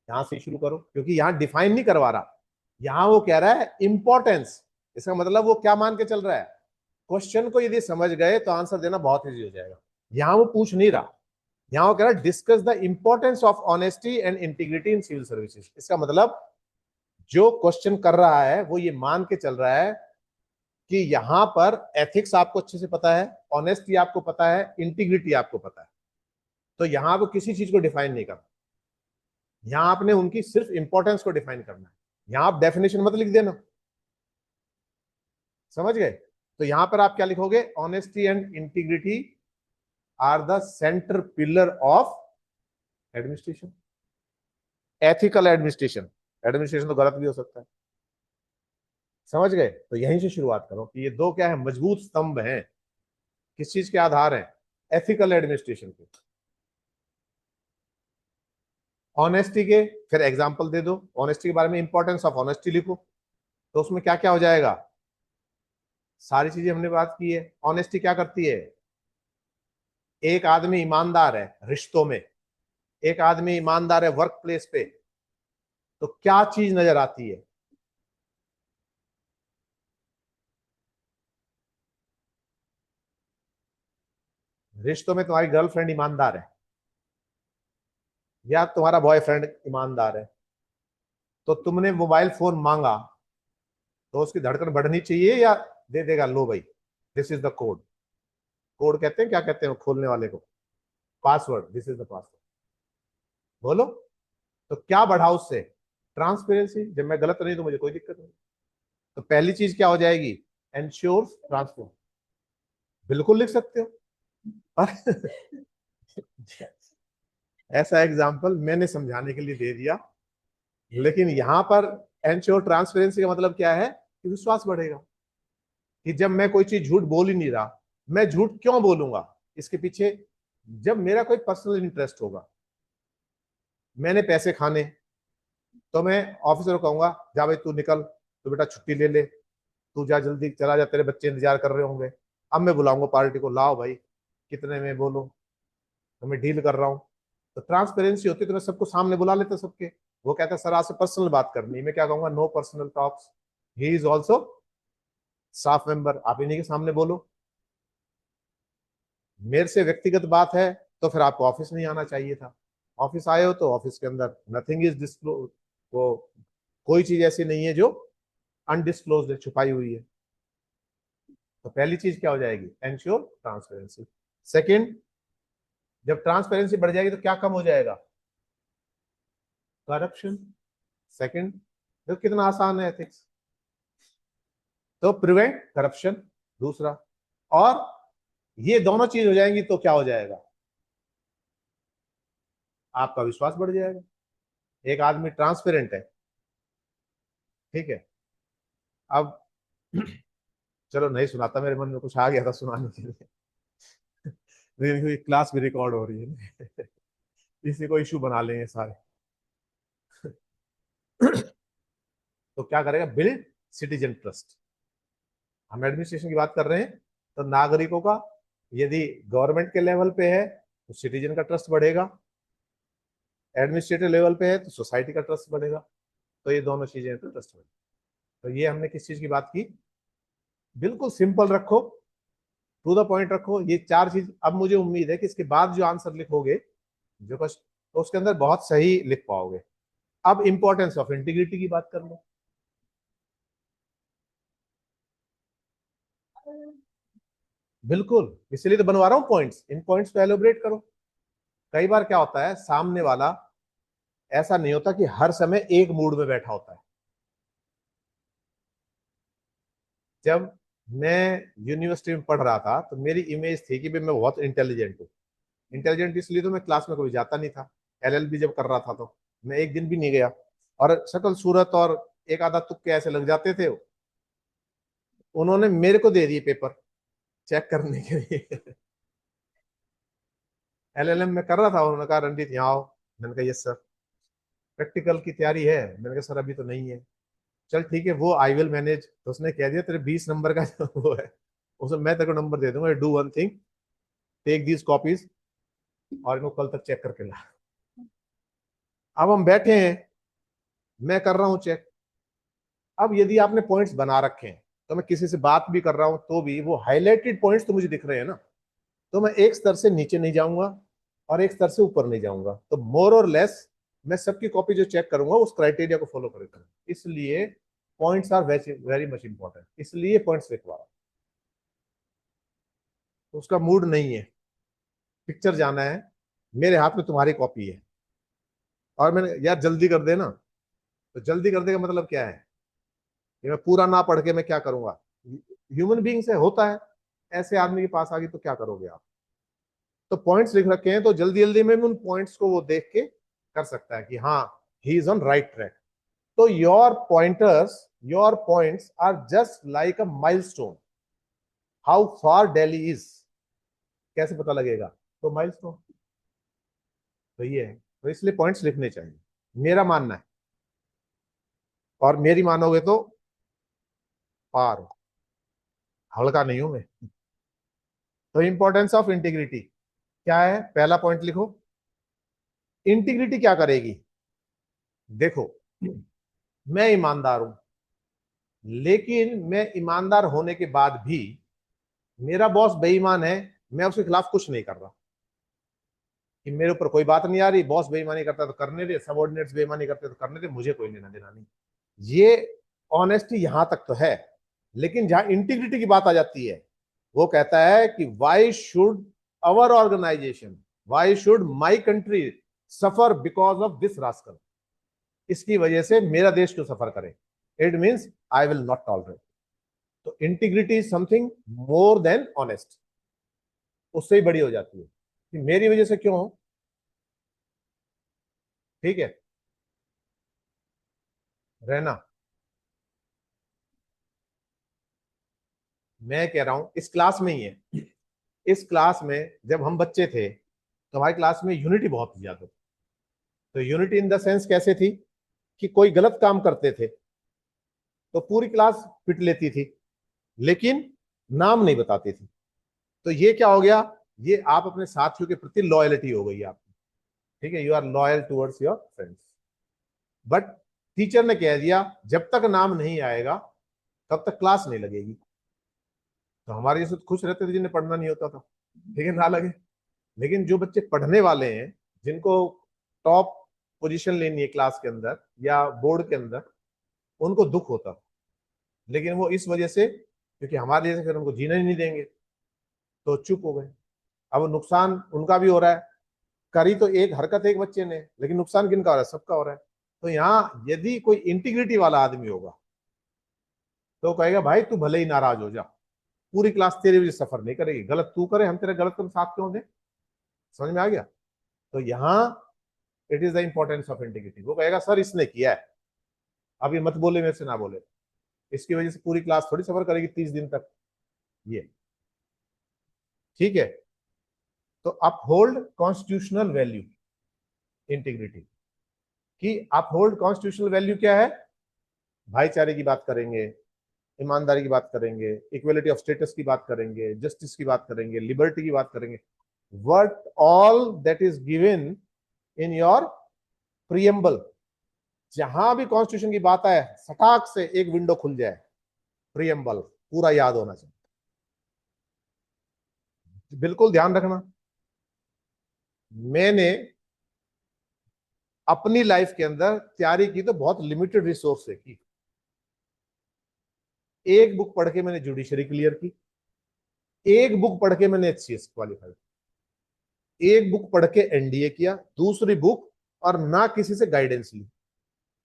यहां से शुरू करो, क्योंकि यहां डिफाइन नहीं करवा रहा, यहां वो कह रहा है इंपॉर्टेंस। इसका मतलब वो क्या मान के चल रहा है, क्वेश्चन को यदि समझ गए तो आंसर देना बहुत इजी हो जाएगा। यहां वो पूछ नहीं रहा, यहां वो कह रहा है discuss the importance of honesty and integrity in civil services. इसका मतलब जो क्वेश्चन कर रहा है वो ये मान के चल रहा है कि यहां पर एथिक्स आपको अच्छे से पता है, ऑनेस्टी आपको पता है, इंटीग्रिटी आपको पता है। तो यहां वो किसी चीज को डिफाइन नहीं करना, यहां आपने उनकी सिर्फ इंपॉर्टेंस को डिफाइन करना है। यहां आप डेफिनेशन मत लिख देना, समझ गए। तो यहां पर आप क्या लिखोगे, honesty and integrity are the centre pillar of administration, ethical administration. Administration तो गलत भी हो सकता है, समझ गए। तो यहीं से शुरुआत करो कि ये दो क्या है, मजबूत स्तंभ हैं, किस चीज के आधार हैं, एथिकल एडमिनिस्ट्रेशन के, ऑनेस्टी के। फिर एग्जांपल दे दो, ऑनेस्टी के बारे में, इंपॉर्टेंस ऑफ ऑनेस्टी लिखो। तो उसमें क्या क्या हो जाएगा, सारी चीजें हमने बात की है। ऑनेस्टी क्या करती है, एक आदमी ईमानदार है रिश्तों में, एक आदमी ईमानदार है वर्क प्लेस पे, तो क्या चीज नजर आती है, रिश्तों में तुम्हारी गर्लफ्रेंड ईमानदार है या तुम्हारा बॉयफ्रेंड ईमानदार है, तो तुमने मोबाइल फोन मांगा तो उसकी धड़कन बढ़नी चाहिए या दे देगा, लो भाई this is the code. Code कहते हैं, क्या कहते हैं खोलने वाले को, password, this is the password, बोलो। तो क्या बढ़ा उससे, ट्रांसपेरेंसी, जब मैं गलत नहीं तो मुझे कोई दिक्कत नहीं। तो पहली चीज क्या हो जाएगी, एंश्योर ट्रांसफर, बिल्कुल लिख सकते हो। और ऐसा एग्जाम्पल मैंने समझाने के लिए दे दिया, लेकिन यहां पर एंश्योर ट्रांसपेरेंसी का मतलब क्या है कि विश्वास बढ़ेगा, कि जब मैं कोई चीज झूठ बोल ही नहीं रहा, मैं झूठ क्यों बोलूंगा, इसके पीछे जब मेरा कोई पर्सनल इंटरेस्ट होगा, मैंने पैसे खाने, तो मैं ऑफिसर को कहूंगा जा भाई तू निकल, तू बेटा छुट्टी ले ले, तू जा जल्दी चला जा, तेरे बच्चे इंतजार कर रहे होंगे। अब मैं बुलाऊंगा पार्टी को, लाओ भाई कितने में बोलो, तो मैं डील कर रहा हूँ। तो ट्रांसपेरेंसी होती तो मैं सबको सामने बुला लेता सबके। वो कहता है सर आपसे पर्सनल बात करनी है, मैं क्या कहूंगा, no personal talks, he is also staff member, आप इन्हीं के सामने बोलो। मेरे से व्यक्तिगत बात है तो फिर आपको ऑफिस नहीं आना चाहिए था, ऑफिस आए हो तो ऑफिस के अंदर नथिंग इज डिस्क्लोज, वो कोई चीज ऐसी नहीं है जो अनडिस्क्लोज है, छुपाई हुई है। तो पहली चीज क्या हो जाएगी, एंश्योर ट्रांसपेरेंसी। सेकंड, जब ट्रांसपेरेंसी बढ़ जाएगी तो क्या कम हो जाएगा, करप्शन। सेकंड, तो कितना आसान है एथिक्स, तो प्रिवेंट करप्शन दूसरा। और ये दोनों चीज हो जाएंगी तो क्या हो जाएगा, आपका विश्वास बढ़ जाएगा। एक आदमी ट्रांसपेरेंट है, ठीक है। अब चलो नहीं सुनाता, मेरे मन में कुछ आ गया था सुनाने के लिए, लेकिन क्लास भी रिकॉर्ड हो रही है इसी को इशू बना लेंगे सारे तो क्या करेगा, बिल्ड सिटीजन ट्रस्ट। हम एडमिनिस्ट्रेशन की बात कर रहे हैं, तो नागरिकों का यदि गवर्नमेंट के लेवल पे है तो सिटीजन का ट्रस्ट बढ़ेगा, एडमिनिस्ट्रेटिव लेवल पे है तो सोसाइटी का ट्रस्ट बढ़ेगा। तो ये दोनों चीजें हैं तो ट्रस्ट बढ़ेगा। तो ये हमने किस चीज की बात की, बिल्कुल सिंपल रखो, टू द पॉइंट रखो, ये चार चीज। अब मुझे उम्मीद है कि इसके बाद जो आंसर लिखोगे जो क्वेश्चन, तो उसके अंदर बहुत सही लिख पाओगे। अब इंपॉर्टेंस ऑफ इंटीग्रिटी की बात कर लो। बिल्कुल, इसलिए तो बनवा रहा हूं पॉइंट्स, इन पॉइंट्स को एलोबरेट करो। कई बार क्या होता है, सामने वाला ऐसा नहीं होता कि हर समय एक मूड में बैठा होता है। जब मैं यूनिवर्सिटी में पढ़ रहा था तो मेरी इमेज थी कि भाई मैं बहुत इंटेलिजेंट हूँ। इंटेलिजेंट इसलिए तो मैं क्लास में कभी जाता नहीं था, एलएलबी जब कर रहा था तो मैं एक दिन भी नहीं गया, और शक्ल सूरत और एक आधा तुक्के ऐसे लग जाते थे। उन्होंने मेरे को दे दिए पेपर चेक करने के लिए LLM में कर रहा था, उन्होंने कहा रणजीत यहाँ आओ। मैंने कहा यस सर। प्रैक्टिकल की तैयारी है? मैंने कहा सर अभी तो नहीं है। चल ठीक है, वो आई विल मैनेज। तो उसने कह दिया तेरे 20 नंबर का जो वो है, उसमें मैं तेरे को नंबर दे दूंगा, do one thing, take these copies और इनको कल तक चेक करके ला। अब हम बैठे हैं, मैं कर रहा हूं चेक। अब यदि आपने पॉइंट्स बना रखे हैं, तो मैं किसी से बात भी कर रहा हूं तो भी वो हाईलाइटेड पॉइंट्स तो मुझे दिख रहे हैं ना, तो मैं एक स्तर से नीचे नहीं जाऊंगा और एक स्तर से ऊपर नहीं जाऊंगा। तो मोर और लेस मैं सबकी कॉपी जो चेक करूंगा उस क्राइटेरिया को फॉलो करेगा। इसलिए points are very much important, इसलिए पॉइंट्स लिखवा रहा हूं। तो उसका मूड नहीं है, पिक्चर जाना है, मेरे हाथ में तुम्हारी कॉपी है और मैंने यार जल्दी कर देना। तो जल्दी कर देगा मतलब क्या है, ये मैं पूरा ना पढ़ के मैं क्या करूंगा? ह्यूमन बीइंग से होता है, ऐसे आदमी के पास आ गई तो क्या करोगे आप? तो पॉइंट्स लिख रखे हैं, तो जल्दी जल्दी में उन पॉइंट्स को वो देख के कर सकता है कि हाँ he is on right track. तो your pointers, your points are just like a milestone. How far Delhi is, कैसे पता लगेगा? तो माइलस्टोन तो ये है। तो इसलिए पॉइंट्स लिखने चाहिए, मेरा मानना है। और मेरी मानोगे तो पार हो, हल्का नहीं हूं मैं। तो इंपॉर्टेंस ऑफ इंटीग्रिटी क्या है? पहला पॉइंट लिखो, इंटीग्रिटी क्या करेगी? देखो, मैं ईमानदार हूं, लेकिन मैं ईमानदार होने के बाद भी मेरा बॉस बेईमान है, मैं उसके खिलाफ कुछ नहीं कर रहा कि मेरे ऊपर कोई बात नहीं आ रही, बॉस बेईमानी करता है तो करने दे, सबऑर्डिनेट्स बेईमानी करते हैं तो करने दे, मुझे कोई लेना देना नहीं। ये ऑनेस्टी यहां तक तो है। लेकिन जहां इंटीग्रिटी की बात आ जाती है, वो कहता है कि why should our organisation, why should my country suffer because of this rascal, इसकी वजह से मेरा देश क्यों सफर करे? It means I will not tolerate. तो integrity is something more than honest, उससे ही बड़ी हो जाती है कि मेरी वजह से क्यों हो। ठीक है, रहना। मैं कह रहा हूं इस क्लास में ही है, इस क्लास में जब हम बच्चे थे तो हमारी क्लास में यूनिटी बहुत ज्यादा थी। तो यूनिटी इन द सेंस कैसे थी कि कोई गलत काम करते थे तो पूरी क्लास पिट लेती थी, लेकिन नाम नहीं बताती थी। तो ये क्या हो गया? ये आप अपने साथियों के प्रति लॉयलिटी हो गई आपकी। ठीक है, you are loyal towards your friends. But teacher ने कह दिया जब तक नाम नहीं आएगा तब तक क्लास नहीं लगेगी। तो हमारे जैसे तो खुश रहते थे जिन्हें पढ़ना नहीं होता था, ठीक है, ना लगे। लेकिन जो बच्चे पढ़ने वाले हैं, जिनको टॉप पोजीशन लेनी है क्लास के अंदर या बोर्ड के अंदर, उनको दुख होता। लेकिन वो इस वजह से, क्योंकि हमारे जैसे फिर उनको जीना ही नहीं देंगे, तो चुप हो गए। अब नुकसान उनका भी हो रहा है, करी तो एक हरकत एक बच्चे ने, लेकिन नुकसान किनका हो रहा है? सबका हो रहा है। तो यहाँ यदि कोई इंटीग्रिटी वाला आदमी होगा तो कहेगा भाई तू भले ही नाराज हो जा, पूरी क्लास तेरे वजह से सफर नहीं करेगी, गलत तू करे, हम तेरे गलत का साथ क्यों दें? समझ में आ गया? तो यहाँ it is the importance of integrity. वो कहेगा सर इसने किया है, अभी मत बोले, मेरे से ना बोले, इसकी वजह से पूरी क्लास थोड़ी सफर करेगी 30 दिन तक। ये ठीक है। तो अपहोल्ड कॉन्स्टिट्यूशनल वैल्यू, इंटीग्रिटी की अपहोल्ड कॉन्स्टिट्यूशनल वैल्यू क्या है? भाईचारे की बात करेंगे, ईमानदारी की बात करेंगे, इक्वलिटी ऑफ स्टेटस की बात करेंगे, जस्टिस की बात करेंगे, लिबर्टी की बात करेंगे। What all that is given in your preamble. जहां भी कॉन्स्टिट्यूशन की बात आए, सटाक से एक विंडो खुल जाए, प्रियम्बल पूरा याद होना चाहिए। बिल्कुल ध्यान रखना, मैंने अपनी लाइफ के अंदर तैयारी की तो बहुत लिमिटेड रिसोर्स से की। एक बुक पढ़ के मैंने जुडिशरी क्लियर की, एक बुक पढ़ के मैंने HCS क्वालिफाई, एक बुक पढ़ के NDA किया, दूसरी बुक और ना किसी से गाइडेंस ली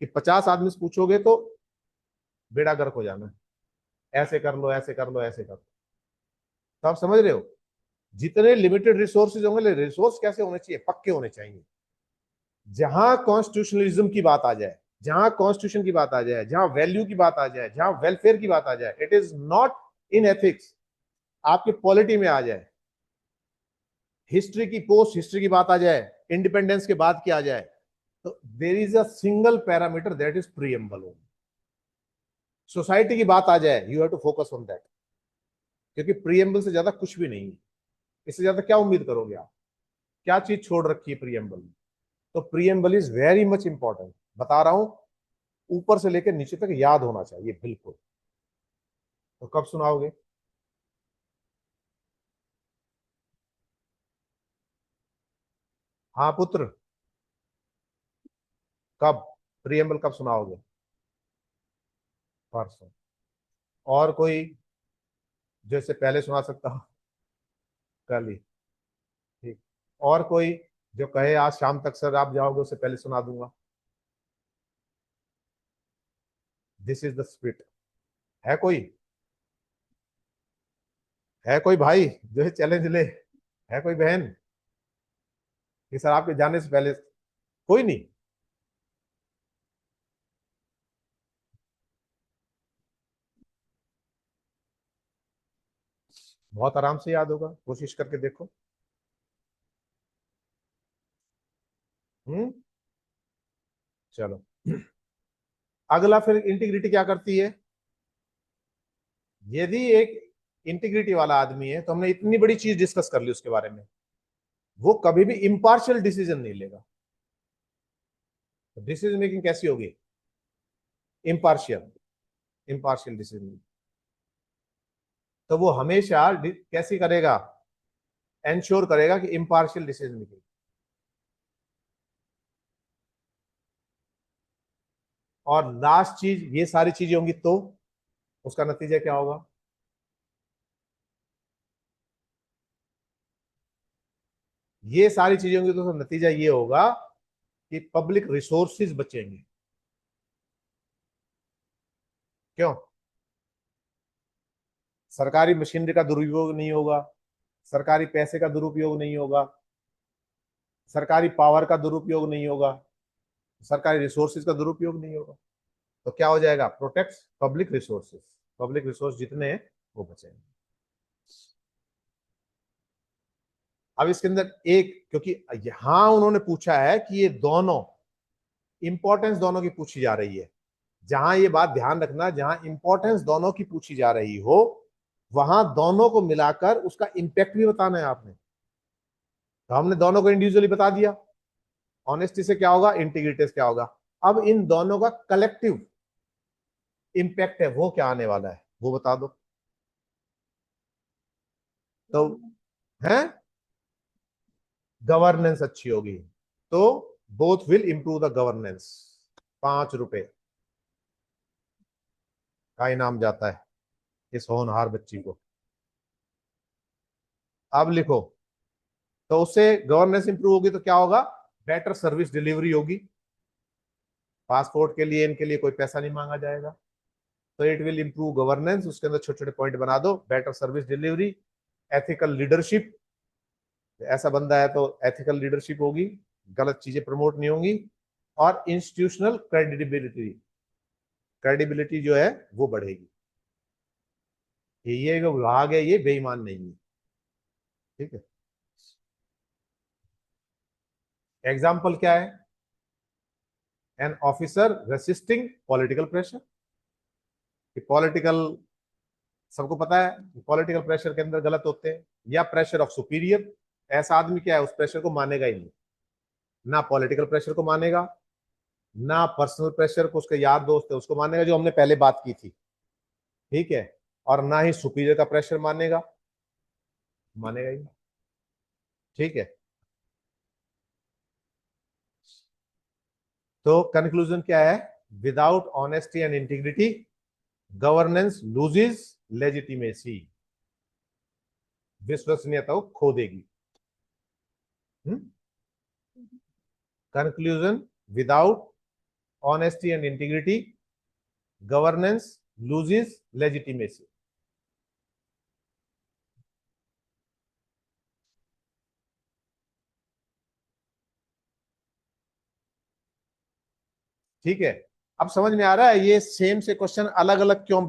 कि 50 आदमी से पूछोगे तो बेड़ा गर्क हो जाना है, ऐसे कर लो, ऐसे कर लो, ऐसे कर लो। तो आप समझ रहे हो, जितने लिमिटेड रिसोर्सेज होंगे, रिसोर्स कैसे होने चाहिए? पक्के होने चाहिए। जहां कॉन्स्टिट्यूशनलिज्म की बात आ जाए, जहां कॉन्स्टिट्यूशन की बात आ जाए, जहां वैल्यू की बात आ जाए, जहां वेलफेयर की बात आ जाए, it is not in ethics, आपके पॉलिटी में आ जाए, हिस्ट्री की, पोस्ट हिस्ट्री की बात आ जाए, इंडिपेंडेंस के बाद की आ जाए, तो there is a single parameter that is preamble. Society की बात आ जाए, you have to focus on that, क्योंकि प्रीएम्बल से ज्यादा कुछ भी नहीं है। इससे ज्यादा क्या उम्मीद करोगे आप? क्या चीज छोड़ रखी है प्रीएम्बल में? तो preamble is very much important, बता रहा हूं, ऊपर से लेकर नीचे तक याद होना चाहिए बिल्कुल। तो कब सुनाओगे? हाँ पुत्र, कब? प्रीएम्बल कब सुनाओगे? परसों। और कोई जो इससे पहले सुना सकता हो? कल ही। ठीक। और कोई जो कहे आज शाम तक सर आप जाओगे, उससे पहले सुना दूंगा। This is the spirit. है कोई? है कोई भाई जो है चैलेंज ले? है कोई बहन कि सर आपके जाने से पहले? कोई नहीं? बहुत आराम से याद होगा, कोशिश करके देखो। हम्म। चलो। अगला फिर इंटीग्रिटी क्या करती है? यदि एक इंटीग्रिटी वाला आदमी है, तो हमने इतनी बड़ी चीज डिस्कस कर ली उसके बारे में, वो कभी भी इम्पार्शियल डिसीजन नहीं लेगा। डिसीजन मेकिंग कैसी होगी? इम्पार्शियल। Impartial decision. तो वो हमेशा कैसी करेगा? एंश्योर करेगा कि इम्पार्शियल डिसीजन मेकिंग। और लास्ट चीज, ये सारी चीजें होंगी तो उसका नतीजा क्या होगा? ये सारी चीजें होंगी तो उसका नतीजा ये होगा कि पब्लिक रिसोर्सेज बचेंगे। क्यों? सरकारी मशीनरी का दुरुपयोग नहीं होगा, सरकारी पैसे का दुरुपयोग नहीं होगा, सरकारी पावर का दुरुपयोग नहीं होगा, सरकारी रिसोर्सेज का दुरुपयोग नहीं होगा। तो क्या हो जाएगा? Protect public resources. Public resource जितने हैं वो बचेंगे। अब इसके अंदर एक, क्योंकि यहां उन्होंने पूछा है कि ये दोनों, इंपॉर्टेंस दोनों की पूछी जा रही है। जहां ये बात ध्यान रखना, जहां इंपॉर्टेंस दोनों की पूछी जा रही हो, वहां दोनों को मिलाकर उसका इंपैक्ट भी बताना है आपने। तो हमने दोनों को इंडिविजुअली बता दिया, ऑनेस्टी से क्या होगा, इंटीग्रिटी से क्या होगा। अब इन दोनों का कलेक्टिव इंपैक्ट है वो क्या आने वाला है, वो बता दो। तो है, गवर्नेंस अच्छी होगी, तो both will improve the governance. 5 रुपए का इनाम जाता है इस होनहार बच्ची को। अब लिखो, तो उससे गवर्नेंस इंप्रूव होगी तो क्या होगा? बेटर सर्विस डिलीवरी होगी। पासपोर्ट के लिए इनके लिए कोई पैसा नहीं मांगा जाएगा। तो इट विल इंप्रूव गवर्नेंस, उसके अंदर छोटे छोटे पॉइंट बना दो। Better service delivery, ethical leadership, ऐसा बंदा है तो एथिकल लीडरशिप होगी, गलत चीजें प्रमोट नहीं होंगी। और इंस्टीट्यूशनल क्रेडिबिलिटी, क्रेडिबिलिटी जो है वो बढ़ेगी। ये जो विभाग है ये बेईमान नहीं है। ठीक है। एग्जाम्पल क्या है? An officer resisting political pressure. Political, सबको पता है पॉलिटिकल प्रेशर के अंदर गलत होते हैं, या प्रेशर ऑफ सुपीरियर। ऐसा आदमी क्या है, उस प्रेशर को मानेगा ही नहीं, ना पॉलिटिकल प्रेशर को मानेगा, ना पर्सनल प्रेशर को, उसके यार दोस्त है उसको मानेगा, जो हमने पहले बात की थी। ठीक है। और ना ही सुपीरियर का प्रेशर मानेगा, मानेगा ही नहीं। ठीक है। तो कंक्लूजन क्या है? Without honesty and integrity governance loses legitimacy. विश्वसनीयता को खो देगी। Conclusion, without honesty and integrity governance loses legitimacy. ठीक है। अब समझ में आ रहा है ये सेम से क्वेश्चन अलग अलग क्यों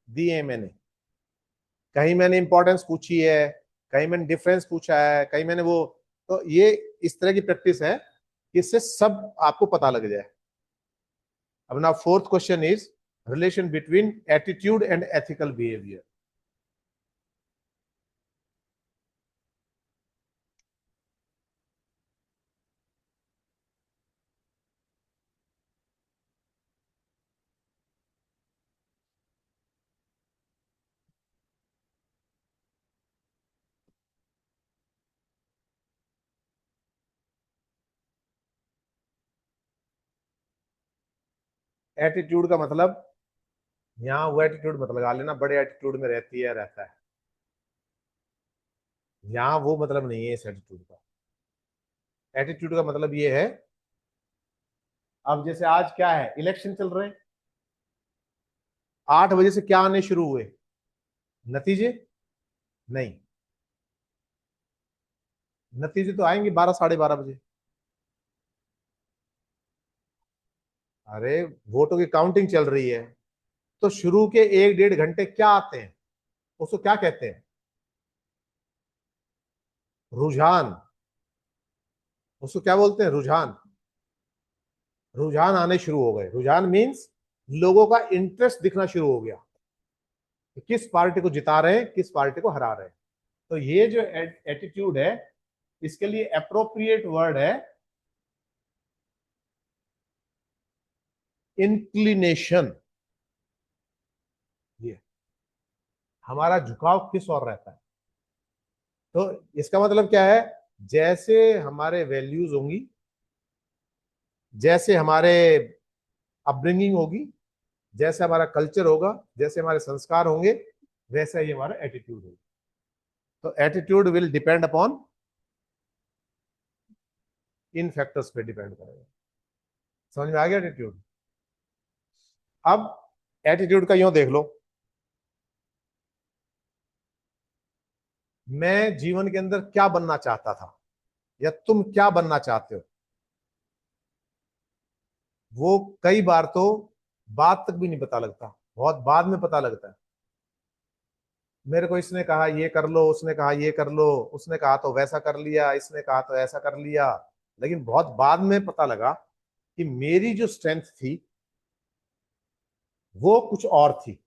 दिए हैं मैंने? कहीं मैंने इंपॉर्टेंस पूछी है, कहीं मैंने डिफरेंस पूछा है, कहीं मैंने वो, तो ये इस तरह की प्रैक्टिस है कि इससे सब आपको पता लग जाए। अब ना fourth question is relation between attitude and ethical behaviour. Attitude का मतलब, यहाँ वो एटीट्यूड मत लगा लेना बड़े एटीट्यूड में रहती है रहता है, यहाँ वो मतलब नहीं है इस एटीट्यूड का। एटीट्यूड का मतलब ये है, अब जैसे आज क्या है, इलेक्शन चल रहे हैं, 8 बजे से क्या आने शुरू हुए, नतीजे? नहीं, नतीजे तो आएंगे 12 साढ़े 12 बजे। अरे वोटों की काउंटिंग चल रही है, तो शुरू के 1 डेढ़ घंटे क्या आते हैं, उसको क्या कहते हैं, रुझान। उसको क्या बोलते हैं, रुझान। रुझान आने शुरू हो गए, रुझान मीन्स लोगों का इंटरेस्ट दिखना शुरू हो गया कि किस पार्टी को जिता रहे हैं, किस पार्टी को हरा रहे हैं। तो ये जो एटीट्यूड है, इसके लिए अप्रोप्रिएट वर्ड है इंक्लिनेशन। ये हमारा झुकाव किस ओर रहता है। तो इसका मतलब क्या है, जैसे हमारे वैल्यूज होंगी, जैसे हमारे अपब्रिंगिंग होगी, जैसे हमारा कल्चर होगा, जैसे हमारे संस्कार होंगे, वैसा ही हमारा एटीट्यूड होगा। तो attitude will depend upon in factors पे डिपेंड करेगा। समझ में आ गया एटीट्यूड? अब एटीट्यूड का यूं देख लो, मैं जीवन के अंदर क्या बनना चाहता था, या तुम क्या बनना चाहते हो, वो कई बार तो बाद तक भी नहीं पता लगता, बहुत बाद में पता लगता है। मेरे को इसने कहा ये कर लो, उसने कहा ये कर लो, उसने कहा तो वैसा कर लिया, इसने कहा तो ऐसा कर लिया, लेकिन बहुत बाद में पता लगा कि मेरी जो स्ट्रेंथ थी वो कुछ और थी,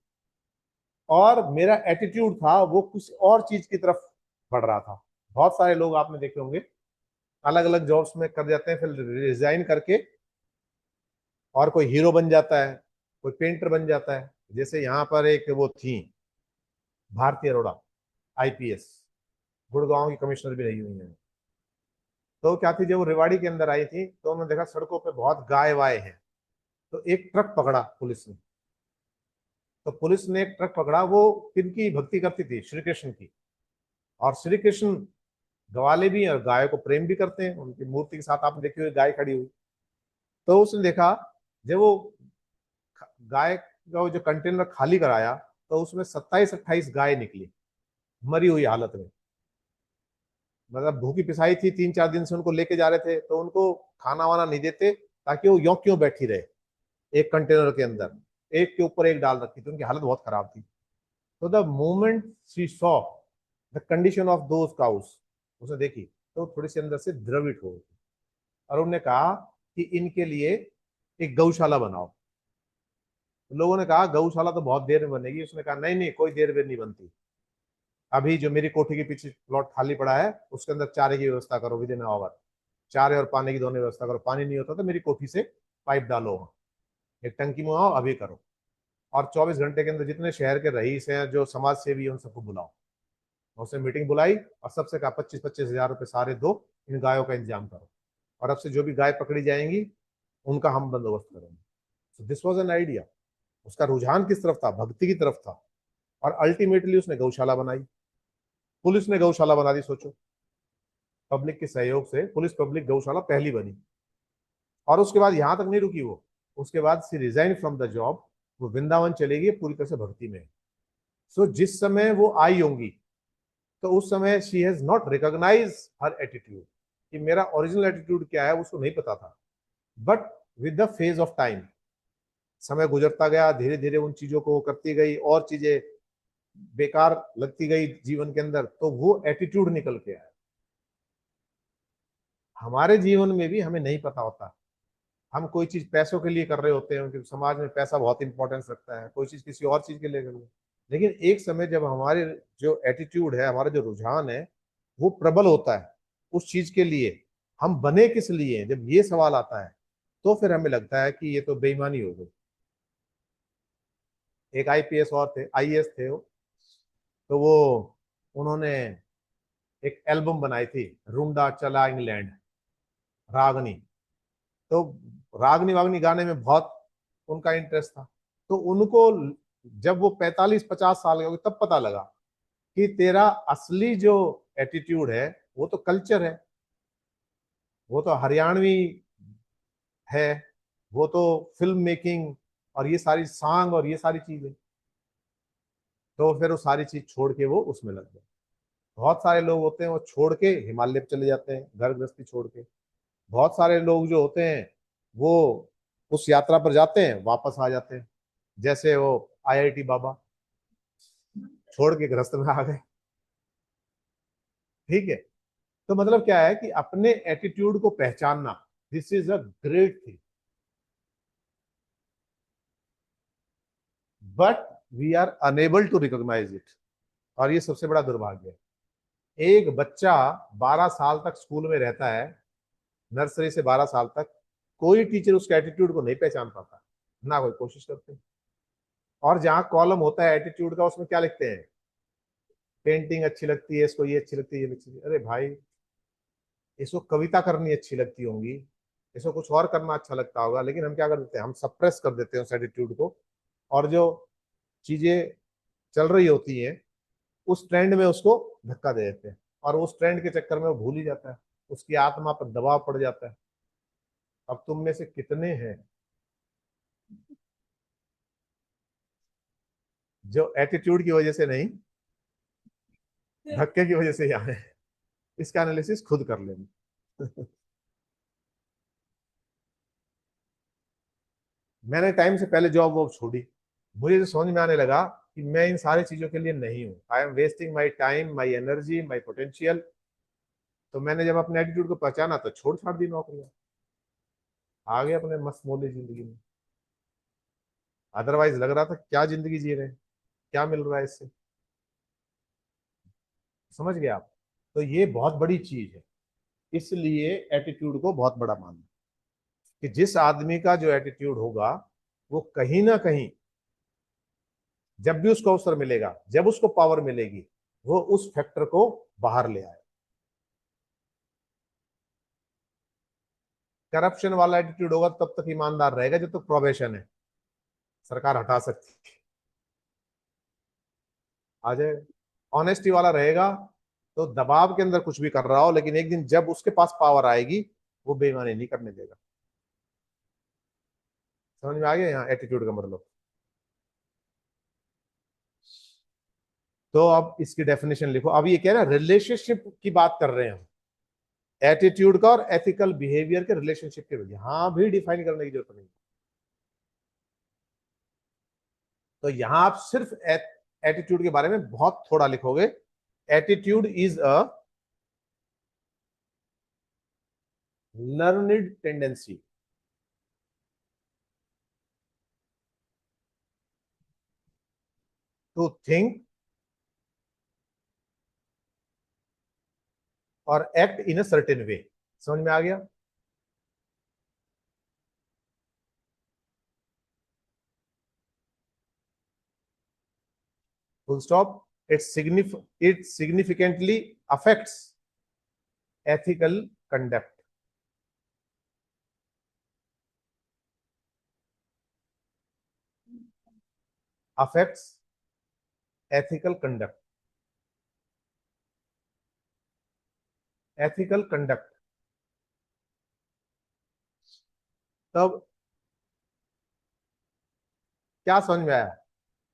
और मेरा एटीट्यूड था वो कुछ और चीज की तरफ बढ़ रहा था। बहुत सारे लोग आपने देखे होंगे, अलग अलग जॉब्स में कर जाते हैं, फिर रिजाइन करके और कोई हीरो बन जाता है, कोई पेंटर बन जाता है। जैसे यहाँ पर एक वो थी भारती अरोड़ा, आईपीएस, गुड़गांव की कमिश्नर भी रही हुई है। तो क्या थी, जब वो रेवाड़ी के अंदर आई थी तो उन्होंने देखा सड़कों पे बहुत गाय वाय हैं, तो एक ट्रक पकड़ा पुलिस ने। तो पुलिस ने एक ट्रक पकड़ा, वो किनकी भक्ति करती थी, श्री कृष्ण की। और श्री कृष्ण गवाले भी हैं और गाय को प्रेम भी करते हैं, उनकी मूर्ति के साथ आपने देखी हुई गाय खड़ी हुई। तो उसने देखा, जब वो गाय का वो जो कंटेनर खाली कराया, तो उसमें 27-28 गाय निकली मरी हुई हालत में। मतलब भूखी पिसाई थी, 3-4 दिन से उनको लेके जा रहे थे, तो उनको खाना वाना नहीं देते ताकि वो यों क्यों बैठी रहे एक कंटेनर के अंदर, एक के ऊपर एक डाल रखी थी, उनकी हालत बहुत खराब थी। तो the moment she saw the condition of those cows, उसने देखी तो थोड़ी सी अंदर से द्रवित हो गई, और उन्होंने कहा कि इनके लिए एक गौशाला बनाओ। तो लोगों ने कहा गौशाला तो बहुत देर में बनेगी, उसने कहा नहीं नहीं, कोई देर में नहीं बनती, अभी जो मेरी कोठी के पीछे प्लॉट खाली पड़ा है उसके अंदर चारे की व्यवस्था करो, विद इन आवर चारे और पानी की दोनों व्यवस्था करो, पानी नहीं होता तो मेरी कोठी से पाइप डालो, एक टंकी में आओ अभी करो, और 24 घंटे के अंदर जितने शहर के रईस हैं, जो समाज सेवी है, उन सबको बुलाओ। उसने मीटिंग बुलाई और सबसे कहा 25-25 हजार रुपये सारे दो, इन गायों का इंतजाम करो, और अब से जो भी गाय पकड़ी जाएंगी उनका हम बंदोबस्त करेंगे। So this was an idea. उसका रुझान किस तरफ था, भक्ति की तरफ था, और अल्टीमेटली उसने गौशाला बनाई। पुलिस ने गौशाला बना दी, सोचो, पब्लिक के सहयोग से पुलिस पब्लिक गौशाला पहली बनी। और उसके बाद यहां तक नहीं रुकी वो, उसके बाद सी रिजाइन फ्रॉम द जॉब, वो वृंदावन चलेगी पूरी तरह से भक्ति में। सो जिस समय वो आई होंगी, तो उस समय she has not recognise her attitude, कि मेरा ओरिजिनल एटीट्यूड क्या है उसको नहीं पता था। But with the phase of time, समय गुजरता गया, धीरे धीरे उन चीजों को करती गई, और चीजें बेकार लगती गई जीवन के अंदर, तो वो एटीट्यूड निकल के आया। हमारे जीवन में भी हमें नहीं पता होता, हम कोई चीज पैसों के लिए कर रहे होते हैं क्योंकि समाज में पैसा बहुत इंपॉर्टेंस रखता है, कोई चीज किसी और चीज के लिए कर रहे हैं। लेकिन एक समय जब हमारे जो एटीट्यूड है, हमारा जो रुझान है, वो प्रबल होता है उस चीज के लिए, हम बने किस लिए, जब ये सवाल आता है, तो फिर हमें लगता है कि ये तो बेईमानी हो गई। एक आईपीएस और थे, आईएएस थे वो, तो वो उन्होंने एक एल्बम बनाई थी, रूंडा चला इंग्लैंड, रागनी। तो रागनी वागनी गाने में बहुत उनका इंटरेस्ट था। तो उनको जब वो 45-50 साल के हो गए तब पता लगा कि तेरा असली जो एटीट्यूड है वो तो कल्चर है, वो तो हरियाणवी है, वो तो फिल्म मेकिंग और ये सारी सॉन्ग और ये सारी चीजें। तो फिर वो सारी चीज छोड़ के वो उसमें लग गए। बहुत सारे लोग होते हैं वो छोड़ के हिमालय पे चले जाते हैं, घर गृहस्थी छोड़ के। बहुत सारे लोग जो होते हैं वो उस यात्रा पर जाते हैं, वापस आ जाते हैं। जैसे वो आईआईटी बाबा छोड़ के गृहस्थ में आ गए। ठीक है। तो मतलब क्या है कि अपने एटीट्यूड को पहचानना, this is a great thing, but we are unable to recognise it. और ये सबसे बड़ा दुर्भाग्य है। एक बच्चा 12 साल तक स्कूल में रहता है, नर्सरी से 12 साल तक, कोई टीचर उसके एटीट्यूड को नहीं पहचान पाता, ना कोई कोशिश करते। और जहां कॉलम होता है एटीट्यूड का, उसमें क्या लिखते हैं, पेंटिंग अच्छी लगती है इसको, ये अच्छी लगती है, ये अच्छी लगती है। अरे भाई, इसको कविता करनी अच्छी लगती होंगी, इसको कुछ और करना अच्छा लगता होगा, लेकिन हम क्या कर देते हैं, हम सप्रेस कर देते हैं उस एटीट्यूड को। और जो चीजें चल रही होती हैं उस ट्रेंड में उसको धक्का दे देते हैं, और उस ट्रेंड के चक्कर में वो भूल ही जाता है, उसकी आत्मा पर दबाव पड़ जाता है। अब तुम में से कितने हैं जो एटीट्यूड की वजह से नहीं, धक्के की वजह से यहाँ है? इसका एनालिसिस खुद कर लेना। मैंने टाइम से पहले जॉब वॉब छोड़ी। मुझे तो समझ में आने लगा कि मैं इन सारी चीजों के लिए नहीं हूँ, I am wasting my time, my energy, my potential. तो मैंने जब अपने एटीट्यूड को पहचाना तो छोड़ छाड़ दी नौकरियां, आ गए अपने मस्त मौली जिंदगी में। अदरवाइज लग रहा था क्या जिंदगी जी रहे हैं, क्या मिल रहा है इससे। समझ गए आप? तो ये बहुत बड़ी चीज है। इसलिए एटीट्यूड को बहुत बड़ा मानना, कि जिस आदमी का जो एटीट्यूड होगा, वो कहीं ना कहीं जब भी उसको अवसर मिलेगा, जब उसको पावर मिलेगी, वो उस फैक्टर को बाहर ले आए। करप्शन वाला एटीट्यूड होगा तब तक ईमानदार रहेगा जब तक प्रोबेशन है, सरकार हटा सकती है, आ जाएगा। ऑनेस्टी वाला रहेगा तो दबाव के अंदर कुछ भी कर रहा हो, लेकिन एक दिन जब उसके पास पावर आएगी, वो बेईमानी नहीं करने देगा। समझ में आ गया यहाँ एटीट्यूड का मतलब? तो अब इसकी डेफिनेशन लिखो। अब ये क्या है ना, रिलेशनशिप की बात कर रहे हैं हम, एटीट्यूड का और एथिकल बिहेवियर के रिलेशनशिप के, यहां भी डिफाइन करने की जरूरत नहीं। तो यहां आप सिर्फ एटीट्यूड के बारे में बहुत थोड़ा लिखोगे। Attitude is a learned tendency to think और act in a certain way. समझ में आ गया? Full stop. It significantly affects ethical conduct, affects ethical conduct, ethical conduct. तब क्या समझ में आया?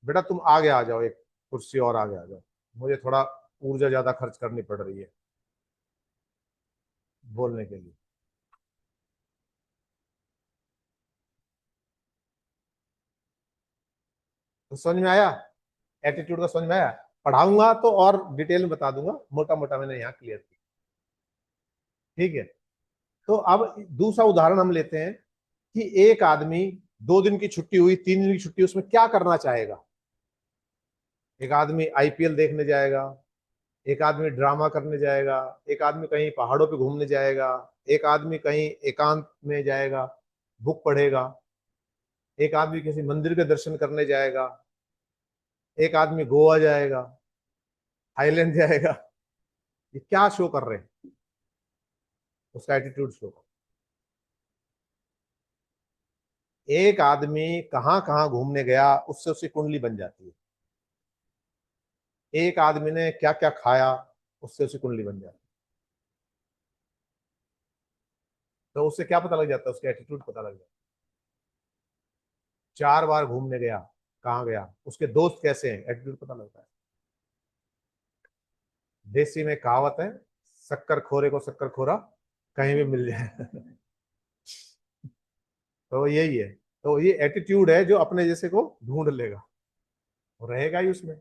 बेटा तुम आगे आ जाओ, एक कुर्सी और आगे आ जाओ, मुझे थोड़ा ऊर्जा ज्यादा खर्च करनी पड़ रही है बोलने के लिए। तो समझ में आया? एटीट्यूड का समझ में आया? पढ़ाऊंगा तो और डिटेल में बता दूंगा, मोटा मोटा मैंने यहाँ क्लियर किया। ठीक है, तो अब दूसरा उदाहरण हम लेते हैं कि एक आदमी 2 दिन की छुट्टी हुई, 3 दिन की छुट्टी, उसमें क्या करना चाहेगा? एक आदमी आईपीएल देखने जाएगा, एक आदमी ड्रामा करने जाएगा, एक आदमी कहीं पहाड़ों पे घूमने जाएगा, एक आदमी कहीं एकांत में जाएगा, बुक पढ़ेगा, एक आदमी किसी मंदिर के दर्शन करने जाएगा, एक आदमी गोवा जाएगा, थाईलैंड जाएगा। ये क्या शो कर रहे हैं? उसका एटीट्यूड शो कर। एक आदमी कहां कहां घूमने गया, उससे उसकी कुंडली बन जाती है। एक आदमी ने क्या क्या खाया, उससे उसकी कुंडली बन जाती है। तो उससे क्या पता लग जाता है? उसके एटीट्यूड पता लग जाता है। 4 बार घूमने गया, कहाँ गया, उसके दोस्त कैसे हैं, एटीट्यूड पता लगता है। देसी में कहावत है, शक्कर खोरे को शक्कर खोरा कहीं भी मिल जाए। तो यही है। तो ये एटीट्यूड है जो अपने जैसे को ढूंढ लेगा, वो रहेगा ही उसमें।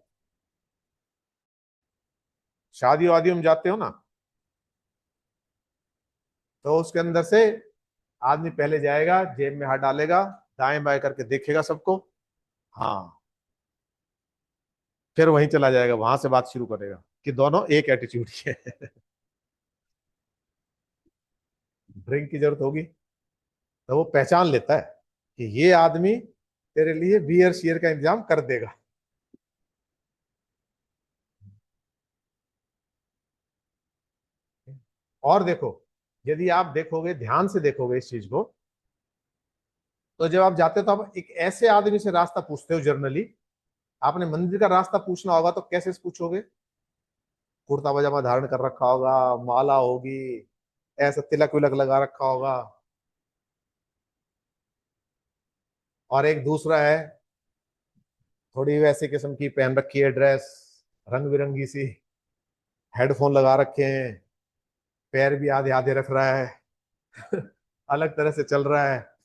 शादी वादी में जाते हो ना, तो उसके अंदर से आदमी पहले जाएगा, जेब में हाथ डालेगा, दाएं बाएं करके देखेगा सबको, हाँ, फिर वहीं चला जाएगा, वहां से बात शुरू करेगा कि दोनों एक एटीट्यूड के हैं। ड्रिंक की जरूरत होगी तो वो पहचान लेता है कि ये आदमी तेरे लिए बियर शियर का इंतजाम कर देगा। और देखो, यदि आप देखोगे, ध्यान से देखोगे इस चीज को, तो जब आप जाते हो तो आप एक ऐसे आदमी से रास्ता पूछते हो जनरली। आपने मंदिर का रास्ता पूछना होगा तो कैसे पूछोगे? कुर्ता पजामा धारण कर रखा होगा, माला होगी, ऐसा तिलक विलक लगा रखा होगा। और एक दूसरा है, थोड़ी वैसी किस्म की पहन रखी है ड्रेस, रंग बिरंगी सी, हेडफोन लगा रखे हैं, पैर भी आधे आधे रख रहा है। अलग तरह से चल रहा है।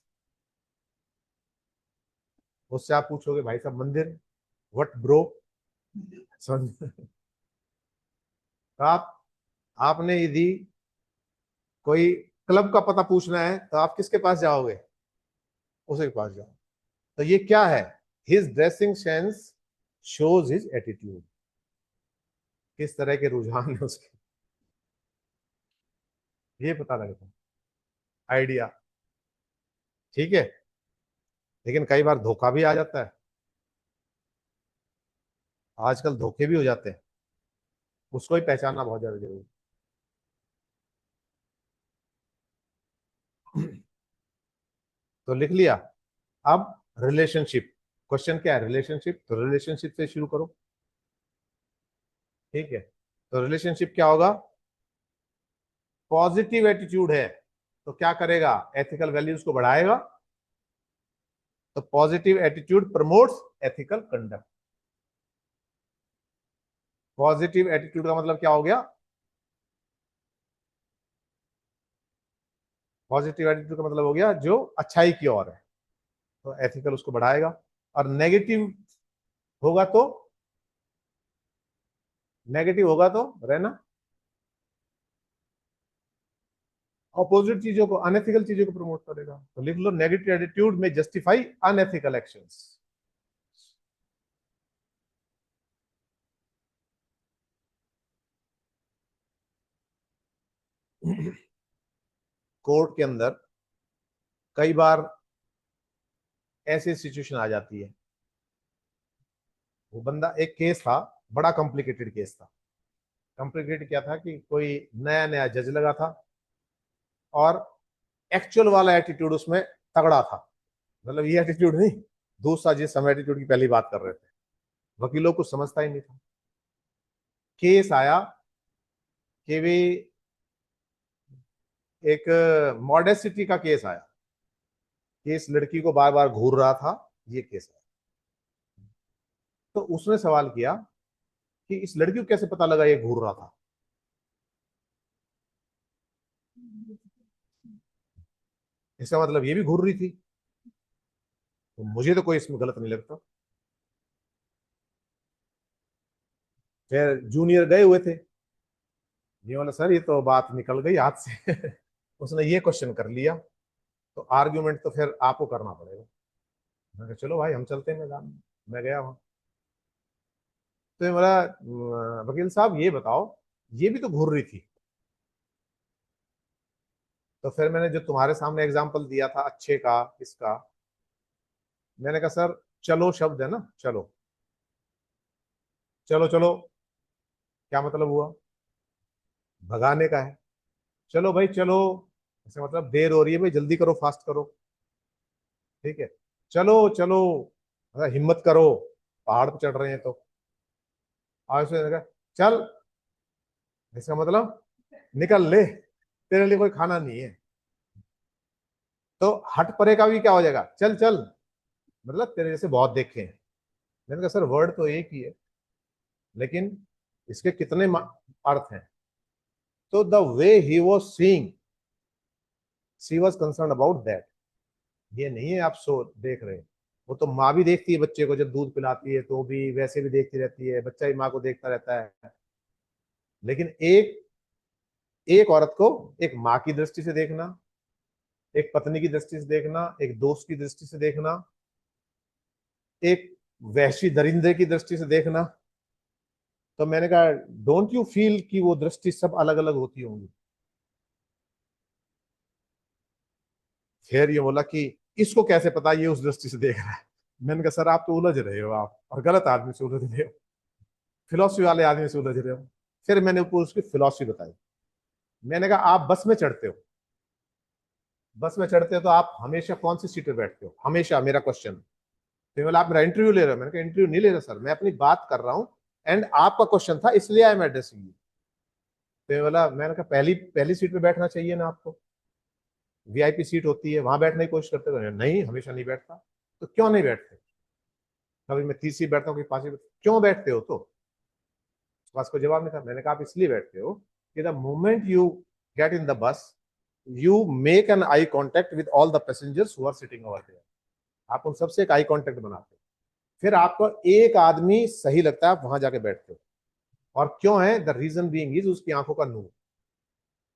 उससे आप पूछोगे भाई साहब मंदिर, व्हाट ब्रो? समझ? तो आपने यदि कोई क्लब का पता पूछना है तो आप किसके पास जाओगे? उसी के पास जाओ। तो ये क्या है? His dressing sense shows his attitude. किस तरह के रुझान है उसके, ये पता लगता है, आइडिया। ठीक है, लेकिन कई बार धोखा भी आ जाता है। आजकल धोखे भी हो जाते हैं, उसको ही पहचानना बहुत ज्यादा जरूरी है। तो लिख लिया। अब रिलेशनशिप, क्वेश्चन क्या है? रिलेशनशिप, तो रिलेशनशिप से शुरू करो। ठीक है, तो रिलेशनशिप क्या होगा? पॉजिटिव एटीट्यूड है तो क्या करेगा? एथिकल वैल्यूज को बढ़ाएगा। तो positive attitude promotes ethical conduct. Positive attitude का मतलब क्या हो गया? पॉजिटिव एटीट्यूड का मतलब हो गया जो अच्छाई की ओर है, तो एथिकल उसको बढ़ाएगा। और नेगेटिव होगा तो, नेगेटिव होगा तो रहना अपोजिट चीजों को, अनएथिकल चीजों को प्रमोट करेगा। तो लिख लो, नेगेटिव एटीट्यूड में जस्टिफाई अनएथिकल एक्शंस। कोर्ट के अंदर कई बार ऐसी सिचुएशन आ जाती है, वो बंदा, एक केस था, बड़ा कॉम्प्लिकेटेड केस था। कॉम्प्लिकेटेड क्या था कि कोई नया नया जज लगा था, और एक्चुअल वाला एटीट्यूड उसमें तगड़ा था। मतलब ये एटीट्यूड नहीं, दूसरा जिस हम एटीट्यूड की पहली बात कर रहे थे, वकीलों को समझता ही नहीं था। केस आया कि भी एक मॉडेसिटी का केस आया, कि इस लड़की को बार बार घूर रहा था, ये केस आया। तो उसने सवाल किया कि इस लड़की को कैसे पता लगा ये घूर रहा था? इसका मतलब ये भी घूर रही थी, तो मुझे तो कोई इसमें गलत नहीं लगता। फिर जूनियर गए हुए थे, ये बोला सर ये तो बात निकल गई हाथ से उसने ये क्वेश्चन कर लिया, तो आर्ग्यूमेंट तो फिर आपको करना पड़ेगा। मैं कहा चलो भाई हम चलते हैं मैदान में। मैं गया वहां, तो ये बोला वकील साहब ये बताओ, ये भी तो घूर रही थी। तो फिर मैंने जो तुम्हारे सामने एग्जाम्पल दिया था अच्छे का इसका, मैंने कहा सर चलो शब्द है ना, चलो चलो चलो, क्या मतलब हुआ? भगाने का है। चलो भाई चलो, ऐसे मतलब देर हो रही है भाई, जल्दी करो, फास्ट करो। ठीक है, चलो चलो, हिम्मत करो, पहाड़ पे चढ़ रहे हैं तो। आज से कहा, चल, इसका मतलब निकल ले, तेरे लिए कोई खाना नहीं है। तो हट परे का भी क्या हो जाएगा, चल चल, मतलब तेरे जैसे बहुत देखे हैं। मैंने कहा सर वर्ड तो एक ही है, लेकिन इसके कितने अर्थ हैं? तो the way he was seeing, she was concern about that. ये नहीं है आप सो देख रहे हैं, वो तो माँ भी देखती है बच्चे को, जब दूध पिलाती है तो भी वैसे भी देखती रहती है, बच्चा ही माँ को देखता रहता है। लेकिन एक एक औरत को एक माँ की दृष्टि से देखना, एक पत्नी की दृष्टि से देखना, एक दोस्त की दृष्टि से देखना, एक वहशी दरिंदे की दृष्टि से देखना, तो मैंने कहा डोंट यू फील कि वो दृष्टि सब अलग अलग होती होंगी? फिर ये बोला कि इसको कैसे पता ये उस दृष्टि से देख रहा है? मैंने कहा सर आप तो उलझ रहे हो, आप और गलत आदमी से उलझ रहे हो, फिलोसफी वाले आदमी से उलझ रहे हो। फिर मैंने ऊपर उसकी फिलोसफी बताई। मैंने कहा आप बस में चढ़ते हो, बस में चढ़ते हो तो आप हमेशा कौन सी सीट पे बैठते हो हमेशा, मेरा क्वेश्चन। फिर बोला आप मेरा इंटरव्यू ले रहे हो? मैंने कहा इंटरव्यू नहीं ले रहा सर, मैं अपनी बात कर रहा हूँ, एंड आपका क्वेश्चन था इसलिए आई एम एड्रेसिंग यू। फिर बोला, मैंने कहा पहली पहली सीट पे बैठना चाहिए ना आपको, वीआईपी सीट होती है वहां बैठने की कोशिश करते हो। नहीं हमेशा नहीं बैठता। तो क्यों नहीं बैठते? कभी मैं तीसरी बैठता हूँ, कभी पांचवी, क्यों बैठते हो? तो बस को जवाब नहीं था। मैंने कहा आप इसलिए बैठते हो कि the moment you get in the bus, you make an eye contact with all the passengers who are sitting over there. आप उन सबसे एक आई कॉन्टेक्ट बनाते हो, फिर आपको एक आदमी सही लगता है, आप वहां जाके बैठते हो। और क्यों है? द रीजन बीइंग इज उसकी आंखों का नूर,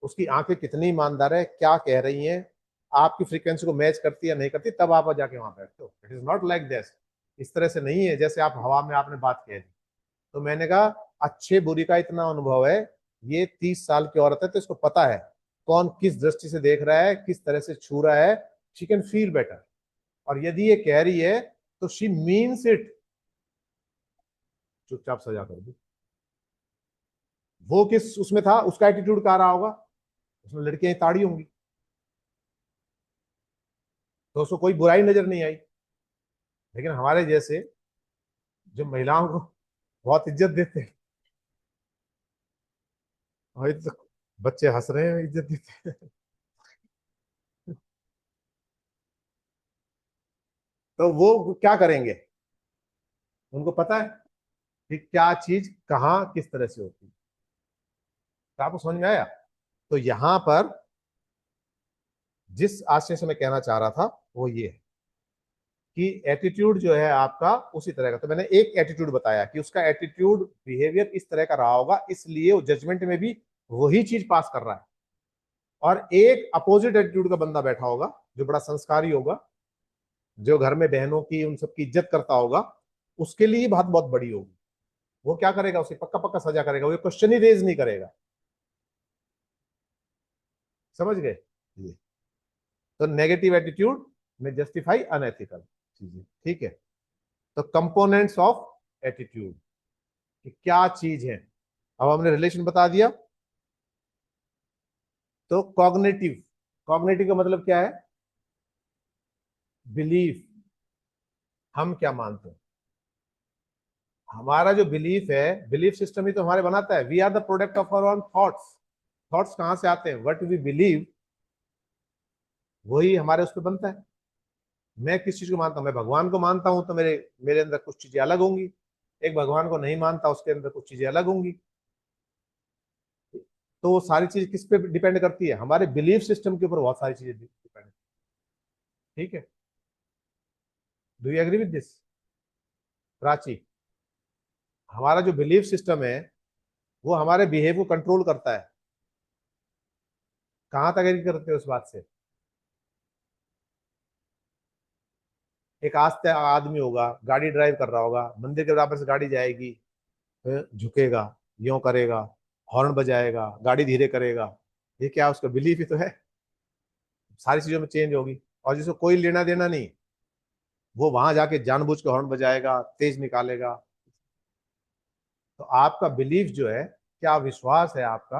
उसकी आंखें कितनी ईमानदार है, क्या कह रही हैं, आपकी फ्रीक्वेंसी को मैच करती है या नहीं करती, तब आप जाके वहां बैठते हो। It is not like this, इस तरह से नहीं है जैसे आप हवा में आपने बात कह दी। तो मैंने कहा अच्छे बुरी का इतना अनुभव है, ये 30 साल की औरत है तो इसको पता है कौन किस दृष्टि से देख रहा है, किस तरह से छू रहा है। She can feel better. और यदि ये कह रही है तो शी मीन्स इट। चुपचाप सजा कर दी। वो किस उसमें था, उसका एटीट्यूड कहा रहा होगा, उसमें लड़कियां ही ताड़ी होंगी, तो उसको कोई बुराई नजर नहीं आई। लेकिन हमारे जैसे जो महिलाओं को बहुत इज्जत देते हैं, और तो बच्चे हंस रहे हैं, इज्जत देते हैं तो वो क्या करेंगे? उनको पता है कि क्या चीज कहाँ किस तरह से होती है। तो आपको समझ में आया? तो यहां पर जिस आशय से मैं कहना चाह रहा था वो ये है कि एटीट्यूड जो है आपका उसी तरह का। तो मैंने एक एटीट्यूड बताया कि उसका एटीट्यूड बिहेवियर इस तरह का रहा होगा, इसलिए वो जजमेंट में भी वही चीज पास कर रहा है। और एक अपोजिट एटीट्यूड का बंदा बैठा होगा जो बड़ा संस्कारी होगा, जो घर में बहनों की उन सबकी इज्जत करता होगा, उसके लिए बात बहुत बड़ी होगी। वो क्या करेगा? उसे पक्का पक्का सजा करेगा, वो क्वेश्चन ही रेज नहीं करेगा। समझ गए? ये तो नेगेटिव एटीट्यूड में जस्टिफाई अनएथिकल चीजें। ठीक है, तो कंपोनेंट्स ऑफ एटीट्यूड कि क्या चीज है, अब हमने रिलेशन बता दिया। तो कॉग्निटिव, कॉग्निटिव का मतलब क्या है? बिलीफ, हम क्या मानते हैं। हमारा जो बिलीफ है, बिलीफ सिस्टम ही तो हमारे बनाता है। We are the product of our own thoughts. Thoughts कहां से आते हैं? व्हाट वी बिलीव, वही हमारे उस पर बनता है। मैं किस चीज को मानता हूं? मैं भगवान को मानता हूं तो मेरे मेरे अंदर कुछ चीजें अलग होंगी। एक भगवान को नहीं मानता, उसके अंदर कुछ चीजें अलग होंगी। तो वो सारी चीज किस पे डिपेंड करती है? हमारे बिलीफ सिस्टम के ऊपर बहुत सारी चीजें डिपेंड। ठीक है, do you agree with this Prachi? हमारा जो बिलीफ सिस्टम है वो हमारे बिहेव को कंट्रोल करता है। कहां तक एग्री करते हो उस बात से? एक आस्ते आदमी होगा, गाड़ी ड्राइव कर रहा होगा, मंदिर के बराबर से गाड़ी जाएगी, झुकेगा, यूं करेगा, हॉर्न बजाएगा, गाड़ी धीरे करेगा। ये क्या उसका बिलीफ ही तो है। सारी चीजों में चेंज होगी। और जिसको कोई लेना देना नहीं, वो वहां जाके जानबूझ के हॉर्न बजाएगा, तेज निकालेगा। तो आपका बिलीफ जो है, क्या विश्वास है आपका,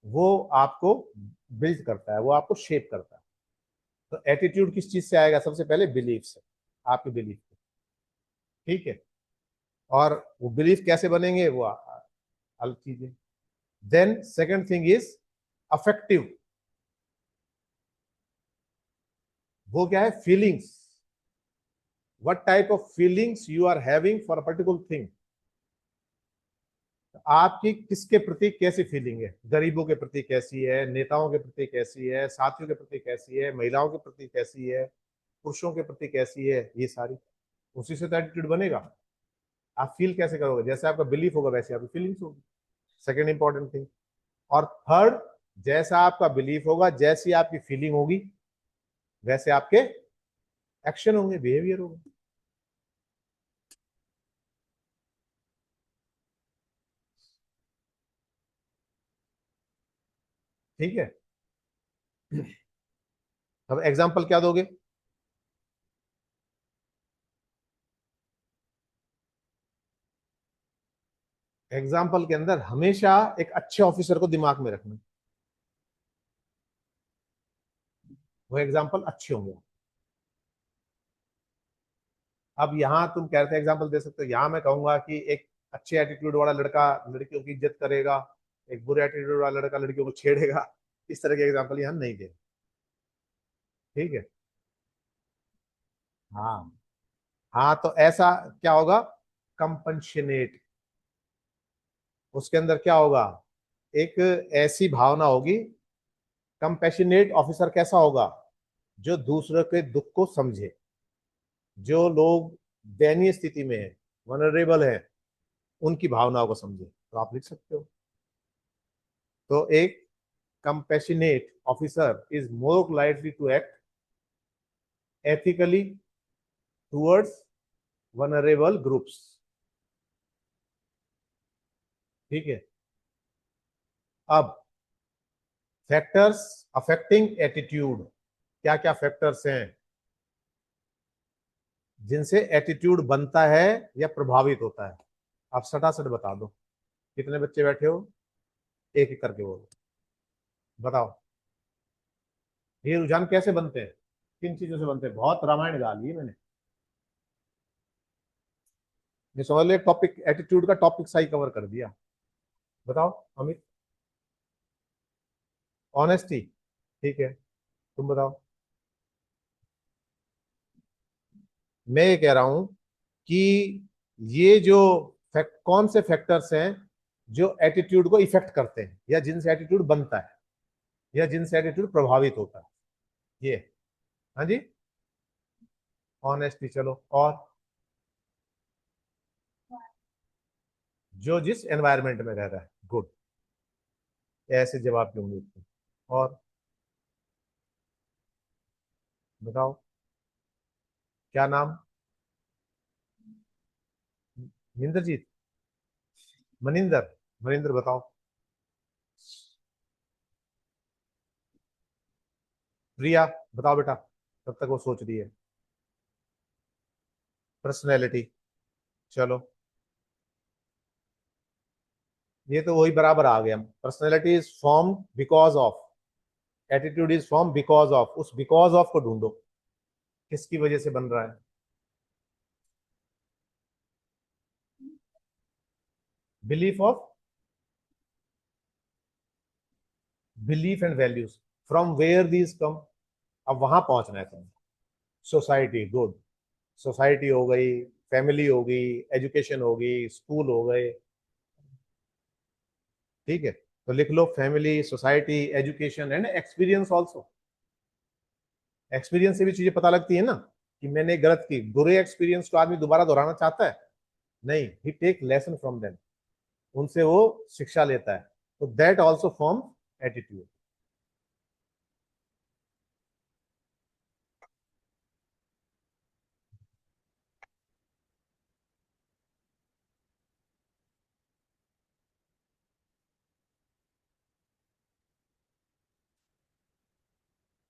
वो आपको बिल्ड करता है, वो आपको शेप करता है। तो एटीट्यूड किस चीज से आएगा? सबसे पहले बिलीफ से, आपके बिलीफ से। ठीक है। और वो बिलीफ कैसे बनेंगे वो अलग चीज है। Then second thing is affective. वो क्या है? Feelings. What type of feelings you are having for a particular thing. आपकी किसके प्रति कैसी फीलिंग है? गरीबों के प्रति कैसी है, नेताओं के प्रति कैसी है, साथियों के प्रति कैसी है, महिलाओं के प्रति कैसी है, पुरुषों के प्रति कैसी है, ये सारी उसी से तो एटीट्यूड बनेगा। आप फील कैसे करोगे? जैसे आपका बिलीफ होगा वैसे आपकी फीलिंग्स होगी। Second important thing. और थर्ड, जैसा आपका बिलीफ होगा, जैसी आपकी फीलिंग होगी, वैसे आपके एक्शन होंगे, बिहेवियर होगा। ठीक है। अब एग्जाम्पल क्या दोगे? एग्जाम्पल के अंदर हमेशा एक अच्छे ऑफिसर को दिमाग में रखना। वो एग्जाम्पल अच्छे होंगे। अब यहाँ तुम कह रहे थे एग्जाम्पल दे सकते हो, यहाँ मैं कहूंगा कि एक अच्छे एटीट्यूड वाला लड़का लड़कियों की इज्जत करेगा, एक बुरे एटीट्यूड वाला लड़का लड़कियों को छेड़ेगा। इस तरह के एग्जाम्पल यहाँ नहीं दे। ठीक है। हाँ। हाँ, तो ऐसा क्या होगा? कंपनशनेट। उसके अंदर क्या होगा? एक ऐसी भावना होगी। कंपैशनेट ऑफिसर कैसा होगा? जो दूसरों के दुख को समझे। जो लोग दयनीय स्थिति में है, वनरेबल है, उनकी भावनाओं को समझे। तो आप लिख सकते हो। तो एक compassionate officer is more likely to act ethically towards vulnerable groups. ठीक है। अब फैक्टर्स अफेक्टिंग एटीट्यूड। क्या क्या फैक्टर्स हैं जिनसे एटीट्यूड बनता है या प्रभावित होता है? आप सटासट बता दो। कितने बच्चे बैठे हो? एक एक करके बोलो। बताओ। ये रुझान कैसे बनते हैं? किन चीजों से बनते हैं? बहुत रामायण गा ली मैंने। ये समझ लो, एक टॉपिक एटीट्यूड का टॉपिक सही कवर कर दिया। बताओ अमित। ऑनेस्टी। ठीक है। तुम बताओ। मैं ये कह रहा हूं कि ये जो कौन से फैक्टर्स हैं जो एटीट्यूड को इफेक्ट करते हैं, या जिनसे एटीट्यूड बनता है, या जिनसे एटीट्यूड प्रभावित होता है? ये। हाँ जी। ऑनेस्टी, चलो। और जो जिस एनवायरनमेंट में रह रहा है। गुड। ऐसे जवाब की उम्मीद थी। और बताओ। क्या नाम? मिंदरजीत? मनिंदर? मनिंदर बताओ। प्रिया बताओ बेटा। तब तक वो सोच रही है। पर्सनैलिटी। चलो, ये तो वही बराबर आ गया। Personality is form because of, attitude is form because of. उस बिकॉज ऑफ को ढूंढो, किसकी वजह से बन रहा है? Belief of, belief and values. From where these come. अब वहां पहुंचना है तुम्हें। Society, good. सोसाइटी हो गई, फैमिली हो गई, एजुकेशन हो गई, स्कूल हो गए। ठीक है। तो लिख लो family, society, education and experience also. Experience से भी चीजें पता लगती है ना, कि मैंने गलत की। बुरे एक्सपीरियंस को आदमी दोबारा दोहराना चाहता है? नहीं, ही टेक लेसन फ्रॉम देम, उनसे वो शिक्षा लेता है, तो दैट ऑल्सो फॉर्म एटीट्यूड।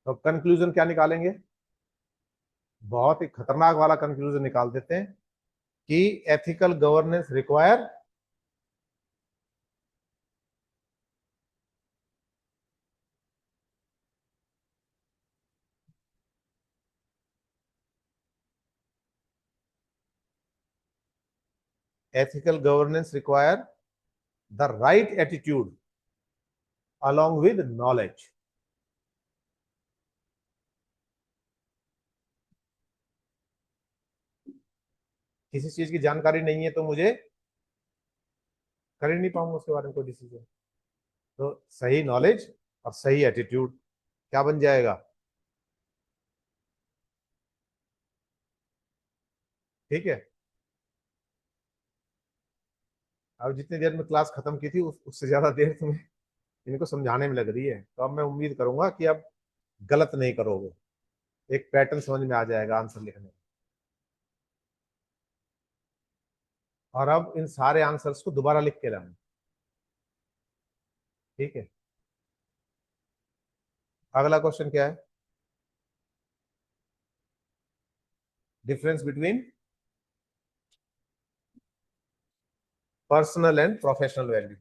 तो कंक्लूजन क्या निकालेंगे? बहुत ही खतरनाक वाला कंक्लूजन निकाल देते हैं कि ethical governance require ethical governance require the right attitude along with knowledge। किसी चीज की जानकारी नहीं है तो मुझे कर ही नहीं पाऊंगा उसके बारे में कोई डिसीजन। तो सही नॉलेज और सही एटीट्यूड क्या बन जाएगा? ठीक है। अब जितनी देर में क्लास खत्म की थी उससे ज्यादा देर तुम्हें इनको समझाने में लग रही है, तो अब मैं उम्मीद करूंगा कि अब गलत नहीं करोगे, एक पैटर्न समझ में आ जाएगा आंसर लिखने में। और अब इन सारे आंसर्स को दोबारा लिख के लाना। ठीक है। अगला क्वेश्चन क्या है? Difference between personal and professional value.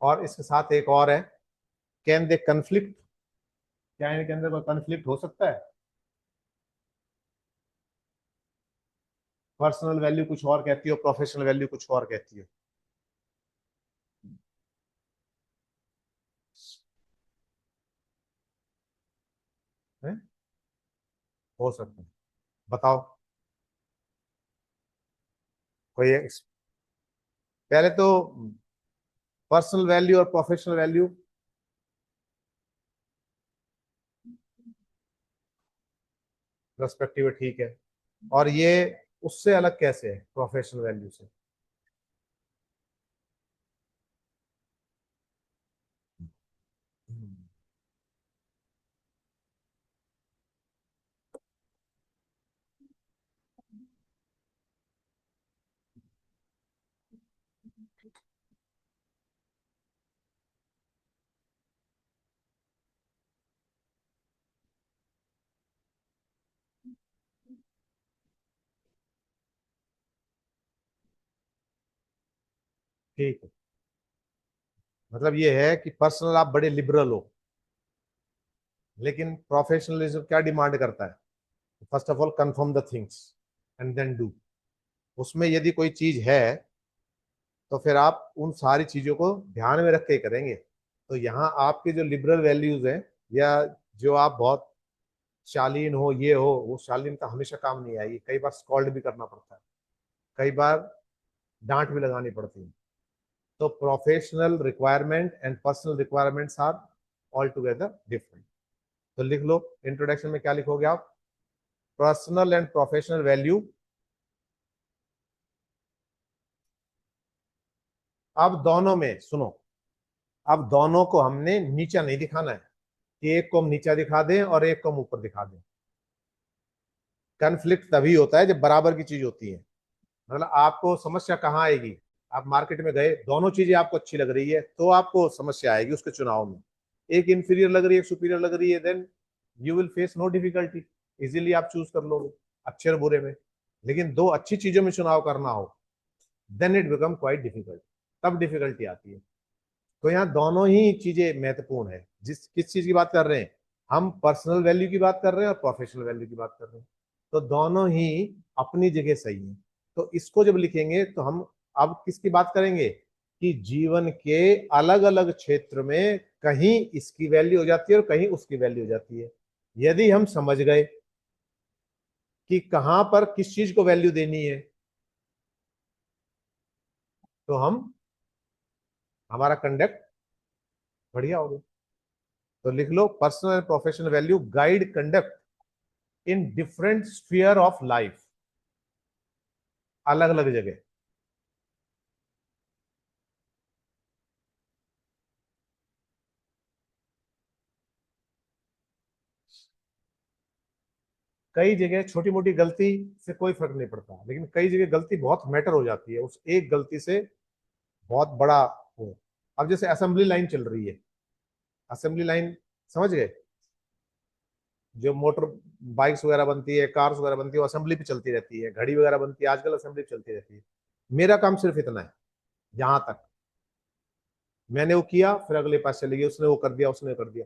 और इसके साथ एक और है, कैन दे कन्फ्लिक्ट? क्या इनके अंदर कोई कन्फ्लिक्ट हो सकता है? पर्सनल वैल्यू कुछ और कहती है, प्रोफेशनल वैल्यू कुछ और कहती है। हैं? हो सकता है। बताओ कोई पहले तो पर्सनल वैल्यू और प्रोफेशनल वैल्यू रेस्पेक्टिव ठीक है, और ये उससे अलग कैसे है प्रोफेशनल वैल्यू से? ठीक है, मतलब ये है कि पर्सनल आप बड़े लिबरल हो, लेकिन प्रोफेशनलिज्म क्या डिमांड करता है? First of all confirm the things and then do. उसमें यदि कोई चीज है तो फिर आप उन सारी चीजों को ध्यान में रख के करेंगे। तो यहाँ आपके जो लिबरल वैल्यूज हैं, या जो आप बहुत शालीन हो, ये हो वो, शालीनता हमेशा काम नहीं आएगी, कई बार स्कॉल्ड भी करना पड़ता है, कई बार डांट भी लगानी पड़ती है। तो professional requirement and personal requirements are all together different. तो लिख लो इंट्रोडक्शन में क्या लिखोगे आप? Personal and professional value. अब दोनों में सुनो, अब दोनों को हमने नीचा नहीं दिखाना है कि एक को हम नीचा दिखा दें और एक को हम ऊपर दिखा दें। कन्फ्लिक्ट तभी होता है जब बराबर की चीज होती है। मतलब आपको समस्या कहाँ आएगी? आप मार्केट में गए, दोनों चीजें आपको अच्छी लग रही है, तो आपको समस्या आएगी उसके चुनाव में। एक इंफीरियर लग रही है, एक सुपीरियर लग रही है, then you will face no difficulty, easily आप चूज कर लोगे अच्छे और बुरे में। लेकिन दो अच्छी चीजों में चुनाव करना हो, then it become quite difficult. तब डिफिकल्टी आती है। तो यहाँ दोनों ही चीजें महत्वपूर्ण है। किस चीज की बात कर रहे हैं, हम पर्सनल वैल्यू की बात कर रहे हैं और प्रोफेशनल वैल्यू की बात कर रहे हैं। तो दोनों ही अपनी जगह सही है। तो इसको जब लिखेंगे तो हम अब किसकी बात करेंगे कि जीवन के अलग अलग क्षेत्र में कहीं इसकी वैल्यू हो जाती है और कहीं उसकी वैल्यू हो जाती है। यदि हम समझ गए कि कहां पर किस चीज को वैल्यू देनी है, तो हम हमारा कंडक्ट बढ़िया हो गया। तो लिख लो, personal and professional value guide conduct in different sphere of life, अलग अलग जगह। कई जगह छोटी मोटी गलती से कोई फर्क नहीं पड़ता, लेकिन कई जगह गलती बहुत मैटर हो जाती है, उस एक गलती से बहुत बड़ा हो। अब जैसे असेंबली लाइन चल रही है, असेंबली लाइन समझ गए, जो मोटर बाइक्स वगैरह बनती है, कार्स वगैरह बनती है, वो असेंबली पे चलती रहती है, घड़ी वगैरह बनती है आजकल असेंबली पे चलती रहती है। मेरा काम सिर्फ इतना है, यहां तक मैंने वो किया, फिर अगले पास चले गए, उसने वो कर दिया, उसने कर दिया।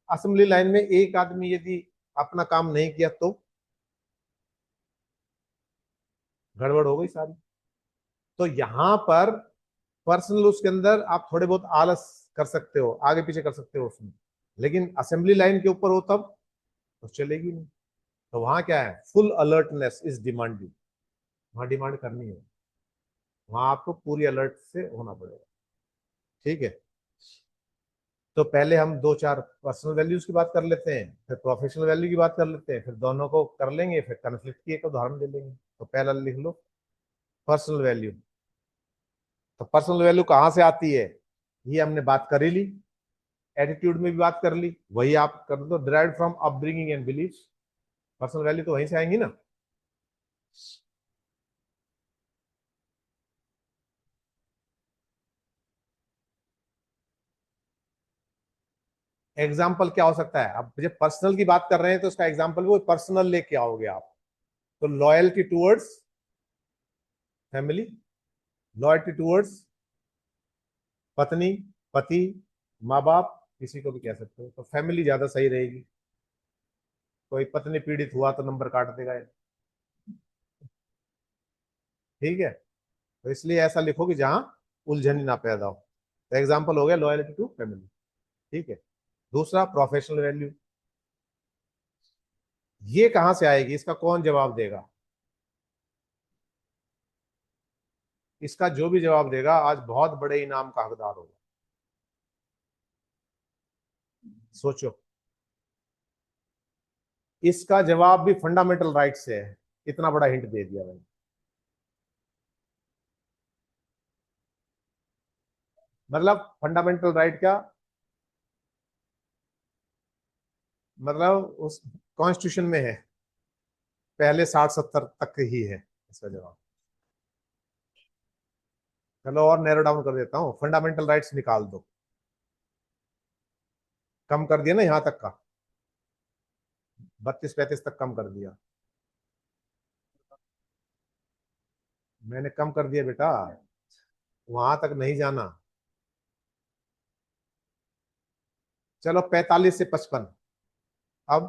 असेंबली लाइन में एक आदमी यदि अपना काम नहीं किया तो गड़बड़ हो गई सारी। तो यहां पर पर्सनल उसके अंदर आप थोड़े बहुत आलस कर सकते हो, आगे पीछे कर सकते हो उसमें, लेकिन असेंबली लाइन के ऊपर हो तब तो चलेगी नहीं। तो वहां क्या है, फुल अलर्टनेस इज डिमांडेड, वहां डिमांड करनी है, वहां आपको पूरी अलर्ट से होना पड़ेगा। ठीक है। तो पहले हम दो चार पर्सनल वैल्यूज की बात कर लेते हैं, फिर प्रोफेशनल वैल्यू की बात कर लेते हैं, फिर दोनों को कर लेंगे, फिर कन्फ्लिक्ट की एक उदाहरण दे लेंगे। तो पहला लिख लो, पर्सनल वैल्यू। तो पर्सनल वैल्यू कहाँ से आती है, ये हमने बात कर ही ली, एटीट्यूड में भी बात कर ली, वही आप कर दो, derive from upbringing and belief. Personal value तो वहीं से आएंगी ना। एग्जाम्पल क्या हो सकता है, अब जब पर्सनल की बात कर रहे हैं तो उसका एग्जाम्पल वो पर्सनल लेके आओगे आप। तो loyalty towards family, loyalty towards पत्नी, पति, माँ बाप, किसी को भी कह सकते हो, तो फैमिली ज्यादा सही रहेगी। कोई पत्नी पीड़ित हुआ तो नंबर काट देगा ये। ठीक है। तो इसलिए ऐसा लिखो कि जहां उलझन ही ना पैदा हो। तो एग्जाम्पल हो गया लॉयल्टी टू फैमिली। ठीक है। दूसरा प्रोफेशनल वैल्यू, ये कहां से आएगी, इसका कौन जवाब देगा। इसका जो भी जवाब देगा आज बहुत बड़े इनाम का हकदार होगा। सोचो, इसका जवाब भी फंडामेंटल राइट से है, इतना बड़ा हिंट दे दिया मैंने। मतलब फंडामेंटल राइट क्या, मतलब उस कॉन्स्टिट्यूशन में है, पहले 60-70 तक ही है इसका जवाब। चलो और नैरो डाउन कर देता हूँ, फंडामेंटल राइट्स निकाल दो, कम कर दिया ना यहां तक का, 32-35 तक कम कर दिया, मैंने कम कर दिया बेटा, वहां तक नहीं जाना। चलो 45 से 55। अब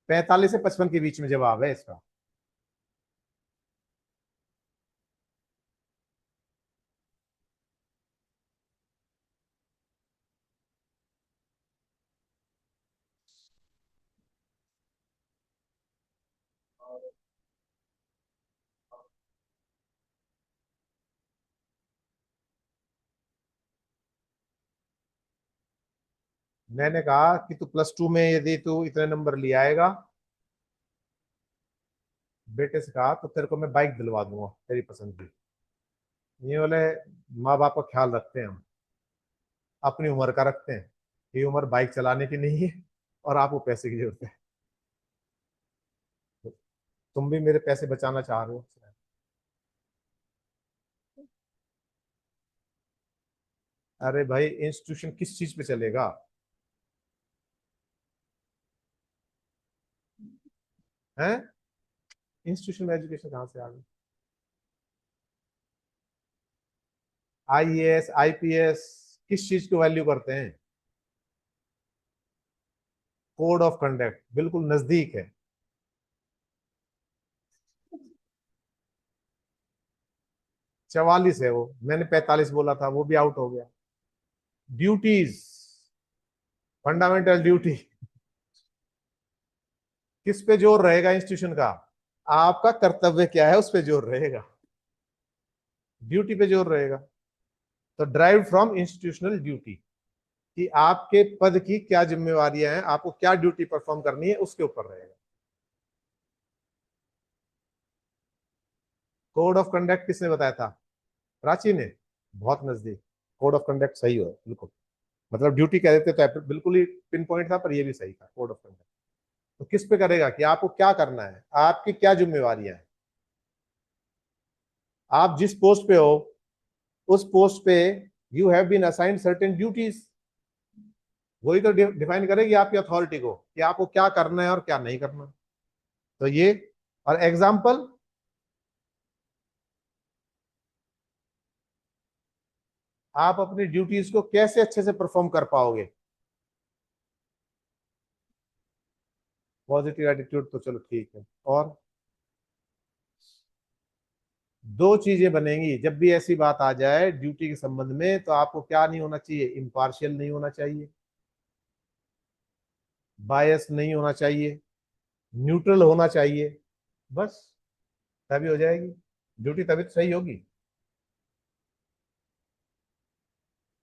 45 से 55 के बीच में जवाब है इसका। मैंने कहा कि तू +2 में यदि तू इतने नंबर ले आएगा, बेटे से कहा, तो तेरे को मैं बाइक दिलवा दूंगा तेरी पसंद की। ये बोले, माँ बाप का ख्याल रखते हैं हम, अपनी उम्र का रखते हैं, ये उम्र बाइक चलाने की नहीं है और आपको पैसे की जरूरत है, तो तुम भी मेरे पैसे बचाना चाह रहे हो। अरे भाई, इंस्टीट्यूशन किस चीज पे चलेगा, है? इंस्टीट्यूशन एजुकेशन कहाँ से आ गई? आईएएस आईपीएस किस चीज को वैल्यू करते हैं? कोड ऑफ कंडक्ट, बिल्कुल नजदीक है। 44 है वो, मैंने 45 बोला था, वो भी आउट हो गया। ड्यूटीज, फंडामेंटल ड्यूटी, किस पे जोर रहेगा इंस्टीट्यूशन का? आपका कर्तव्य क्या है उस पे जोर रहेगा, ड्यूटी पे जोर रहेगा। तो ड्राइव फ्रॉम इंस्टीट्यूशनल ड्यूटी, कि आपके पद की क्या जिम्मेवारियां हैं, आपको क्या ड्यूटी परफॉर्म करनी है, उसके ऊपर रहेगा। कोड ऑफ कंडक्ट किसने बताया था? प्राची ने। बहुत नजदीक, कोड ऑफ कंडक्ट सही हो बिल्कुल, मतलब ड्यूटी कह देते तो बिल्कुल ही पिन पॉइंट था, पर ये भी सही था, कोड ऑफ कंडक्ट। तो किस पे करेगा कि आपको क्या करना है, आपकी क्या जिम्मेवारियां हैं, आप जिस पोस्ट पे हो उस पोस्ट पे you have been assigned certain duties, वही तो डिफाइन करेगी आपकी अथॉरिटी को कि आपको क्या करना है और क्या नहीं करना। तो ये, और एग्जाम्पल, आप अपनी ड्यूटीज को कैसे अच्छे से परफॉर्म कर पाओगे। पॉजिटिव एटीट्यूड तो चलो ठीक है, और दो चीजें बनेंगी जब भी ऐसी बात आ जाए ड्यूटी के संबंध में, तो आपको क्या नहीं होना चाहिए? इम्पार्शियल नहीं होना चाहिए, बायस नहीं होना चाहिए, न्यूट्रल होना चाहिए, बस। तभी हो जाएगी ड्यूटी, तभी तो सही होगी।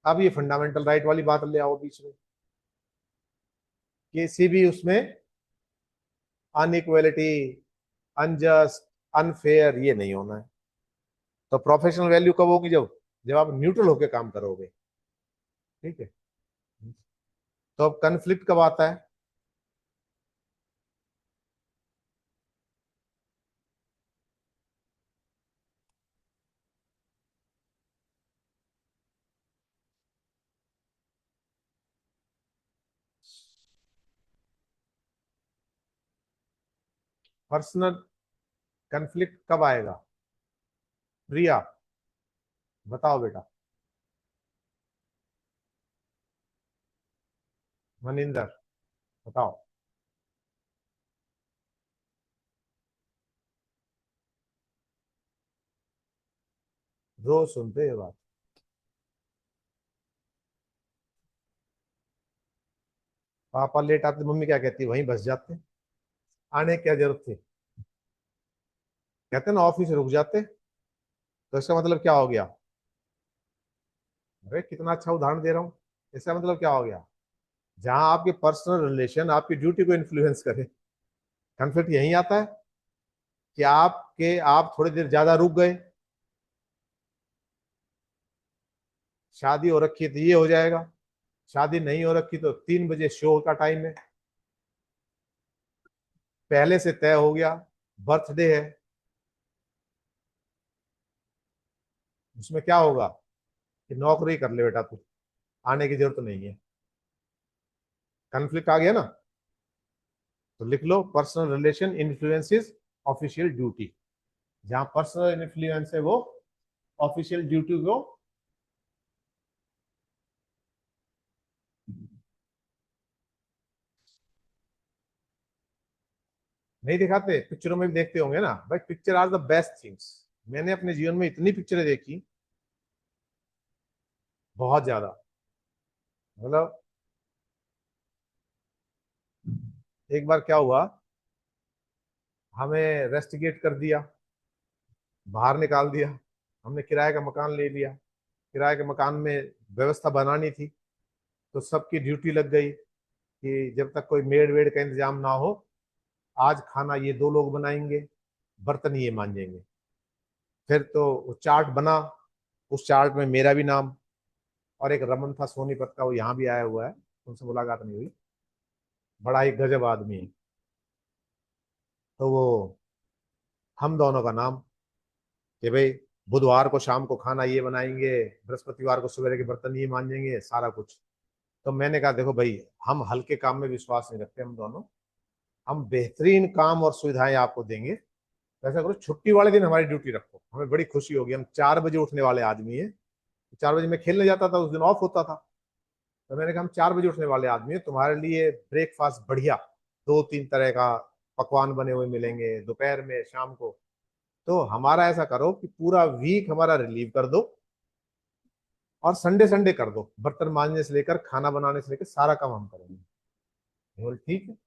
अब ये फंडामेंटल राइट वाली बात ले आओ बीच में, किसी भी उसमें अनइक्वलिटी, अनजस्ट, अनफेयर ये नहीं होना है। तो प्रोफेशनल वैल्यू कब होगी? जब जब आप न्यूट्रल होकर काम करोगे, ठीक है। तो अब कन्फ्लिक्ट कब आता है? पर्सनल कन्फ्लिक्ट कब आएगा? प्रिया, बताओ बेटा। मनिंदर, बताओ। रोज सुनते ये बात। पापा लेट आते, मम्मी क्या कहती, वहीं बस जाते, आने की क्या जरूरत थी? कहते ना ऑफिस रुक जाते। तो इसका मतलब क्या हो गया? अरे कितना अच्छा उदाहरण दे रहा हूँ। इसका मतलब क्या हो गया? जहां आपके पर्सनल रिलेशन आपकी ड्यूटी को इन्फ्लुएंस करे, कन्फ्लिक्ट यहीं आता है कि आप थोड़ी देर ज्यादा रुक गए, शादी हो रखी है तो ये हो जाएगा, शादी नहीं हो रखी तो 3 बजे शो का टाइम है, पहले से तय हो गया, बर्थडे है, उसमें क्या होगा कि नौकरी कर ले बेटा तू, आने की जरूरत नहीं है। कन्फ्लिक्ट आ गया ना? तो लिख लो, personal relation influences official duty. जहां पर्सनल इन्फ्लुएंस है वो ऑफिशियल ड्यूटी को। नहीं दिखाते, पिक्चरों में भी देखते होंगे ना भाई, picture are the best things. मैंने अपने जीवन में इतनी पिक्चरें देखी, बहुत ज्यादा, मतलब एक बार क्या हुआ, हमें रेस्टिकेट कर दिया, बाहर निकाल दिया, हमने किराए का मकान ले लिया, किराए के मकान में व्यवस्था बनानी थी, तो सबकी ड्यूटी लग गई कि जब तक कोई मेड वेड का इंतजाम ना हो, आज खाना ये 2 लोग बनाएंगे, बर्तन ये मांजेंगे। फिर तो वो चार्ट बना, उस चार्ट में मेरा भी नाम, और एक रमन था सोनीपत का, वो यहाँ भी आया हुआ है, उनसे मुलाकात नहीं हुई, बड़ा ही गजब आदमी है। तो वो हम दोनों का नाम, कि भाई बुधवार को शाम को खाना ये बनाएंगे, बृहस्पतिवार को सवेरे के बर्तन ये मांजेंगे, सारा कुछ। तो मैंने कहा देखो भाई, हम हल्के काम में विश्वास नहीं रखते हम दोनों, हम बेहतरीन काम और सुविधाएं आपको देंगे। तो ऐसा करो, छुट्टी वाले दिन हमारी ड्यूटी रखो, हमें बड़ी खुशी होगी। हम 4 बजे उठने वाले आदमी है। 4 बजे मैं खेलने जाता था, उस दिन ऑफ होता था। तो मैंने कहा हम 4 बजे उठने वाले आदमी है, तुम्हारे लिए ब्रेकफास्ट बढ़िया 2-3 तरह का पकवान बने हुए मिलेंगे दोपहर में शाम को। तो हमारा ऐसा करो कि पूरा वीक हमारा रिलीव कर दो, और संडे संडे कर दो, बर्तन मांजने से लेकर खाना बनाने से लेकर सारा काम हम करेंगे। मैं बोला, ठीक है।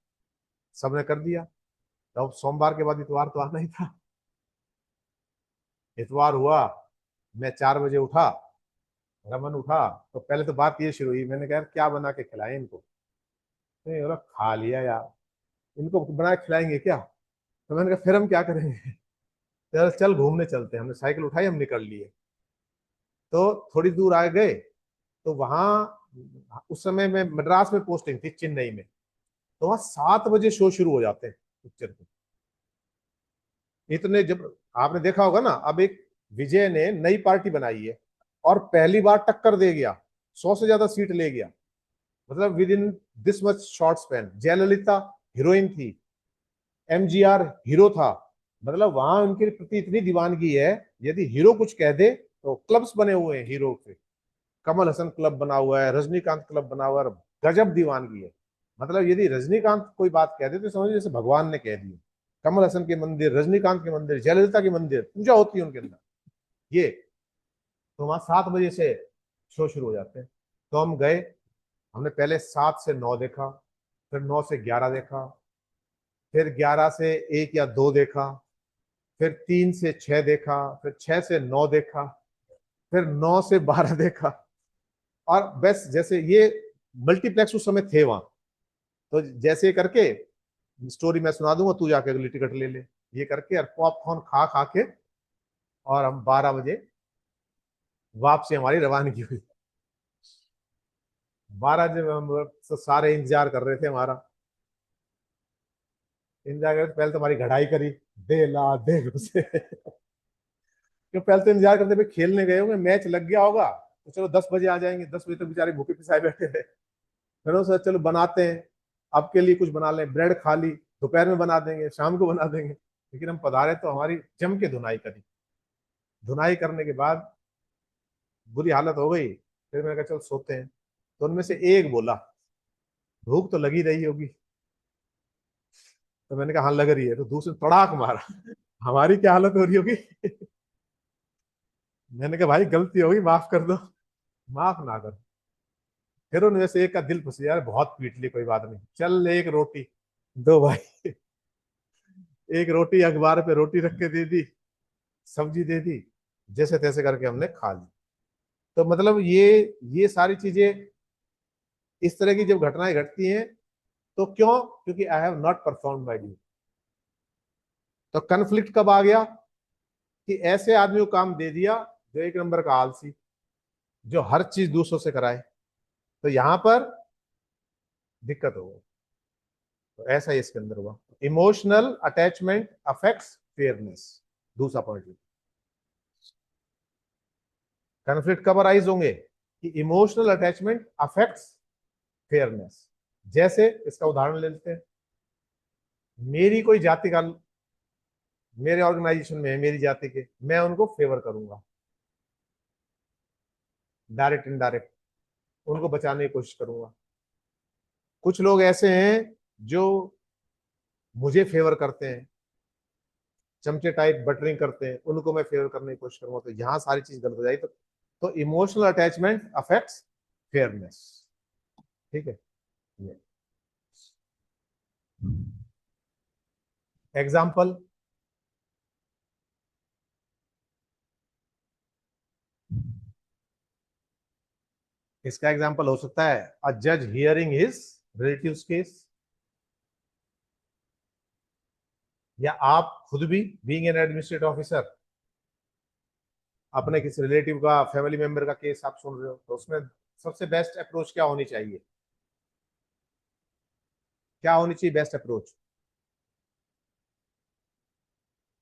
सबने कर दिया। तो अब सोमवार के बाद इतवार तो आना ही था। इतवार हुआ, मैं 4 बजे उठा, रमन उठा। तो पहले तो बात ये शुरू हुई, मैंने कहा यार क्या बना के खिलाएं इनको। तो ये बोला खा लिया यार, इनको बना के खिलाएंगे क्या। तो मैंने कहा फिर हम क्या करेंगे। चल चल घूमने चलते हैं। हमने साइकिल उठाई, हम निकल लिए। तो थोड़ी दूर आए गए, तो वहां उस समय में मद्रास में पोस्टिंग थी, चेन्नई में। तो वहां 7 बजे शो शुरू हो जाते हैं पिक्चर के। इतने जब आपने देखा होगा ना, अब एक विजय ने नई पार्टी बनाई है और पहली बार टक्कर दे गया, 100 से ज्यादा सीट ले गया। मतलब with in this much short span. Jayalalithaa heroine थी, एमजीआर हीरो था। मतलब वहां उनके प्रति इतनी दीवानगी है, यदि हीरो कुछ कह दे तो क्लब्स बने हुए हैं हीरो के। कमल हसन क्लब बना हुआ है, रजनीकांत क्लब बना हुआ है, गजब दीवानगी है। मतलब यदि रजनीकांत कोई बात कह दे तो समझ जैसे भगवान ने कह दी। कमल हसन के मंदिर, रजनीकांत के मंदिर, जयललिता के मंदिर, पूजा होती है उनके अंदर। ये तो वहां 7 बजे से शो शुरू हो जाते हैं। तो हम गए, हमने पहले 7 से 9 देखा, फिर 9 से 11 देखा, फिर 11 से 1 या 2 देखा, फिर 3 से 6 देखा, फिर 6 से 9 देखा, फिर 9 से 12 देखा। और बस जैसे ये मल्टीप्लेक्स उस समय थे वहां, तो जैसे करके स्टोरी मैं सुना दूंगा, तू जाके अगली टिकट ले ले। ये करके और पॉपकॉर्न खा खा के, और हम 12 बजे वापसी हमारी रवानगी हुई। 12 जब हम तो सारे इंतजार कर रहे थे हमारा। इंतजार कर रहे थे, पहले तो हमारी घड़ाई करी, दे ला दे उसे। क्यों, पहले तो इंतजार करते भाई खेलने गए होंगे, मैच लग गया होगा, तो चलो 10 बजे आ जाएंगे। 10 बजे तक बेचारे भूखे पिसाए बैठे थे। फिर सोचा चलो बनाते हैं, आपके लिए कुछ बना लें, ब्रेड खा ली, दोपहर में बना देंगे, शाम को बना देंगे। लेकिन हम पधारे तो हमारी जम के धुनाई करी। धुनाई करने के बाद बुरी हालत हो गई। फिर मैंने कहा चल सोते हैं। तो उनमें से एक बोला भूख तो लगी रही होगी। तो मैंने कहा हाँ लग रही है। तो दूसरे ने तड़ाक मारा, हमारी क्या हालत हो रही होगी। मैंने कहा भाई गलती होगी, माफ कर दो। माफ ना कर। फिर उनमें से एक का दिल फंस यार, बहुत पीट ली, कोई बात नहीं, चल एक रोटी दो भाई। एक रोटी अखबार पे रोटी रख के दे दी, सब्जी दे दी, जैसे तैसे करके हमने खा ली। तो मतलब ये सारी चीजें, इस तरह की जब घटनाएं घटती हैं, तो क्यों, क्योंकि I have not perform my duty. तो कन्फ्लिक्ट कब आ गया कि ऐसे आदमी को काम दे दिया जो एक नंबर का आलसी, जो हर चीज दूसरों से कराए। तो यहां पर दिक्कत हो गई। तो ऐसा ही इसके अंदर हुआ। इमोशनल अटैचमेंट अफेक्ट्स फेयरनेस, दूसरा पॉइंट। कन्फ्लिक्ट कब अराइज होंगे कि इमोशनल अटैचमेंट अफेक्ट्स फेयरनेस। जैसे इसका उदाहरण ले लेते हैं, मेरी कोई जाति का, मेरे ऑर्गेनाइजेशन में है मेरी जाति के, मैं उनको फेवर करूंगा, डायरेक्ट इनडायरेक्ट उनको बचाने की कोशिश करूंगा। कुछ लोग ऐसे हैं जो मुझे फेवर करते हैं, चमचे टाइप बटरिंग करते हैं, उनको मैं फेवर करने की कोशिश करूंगा। तो यहां सारी चीज गलत हो जाएगी। तो इमोशनल अटैचमेंट अफेक्ट्स फेयरनेस। ठीक है। एग्जाम्पल, इसका एग्जाम्पल हो सकता है अ जज हियरिंग हिज रिलेटिव्स केस, या आप खुद भी बीइंग एन एडमिनिस्ट्रेटिव ऑफिसर अपने किसी रिलेटिव का, फैमिली मेंबर का केस आप सुन रहे हो, तो उसमें सबसे बेस्ट अप्रोच क्या होनी चाहिए, क्या होनी चाहिए बेस्ट अप्रोच।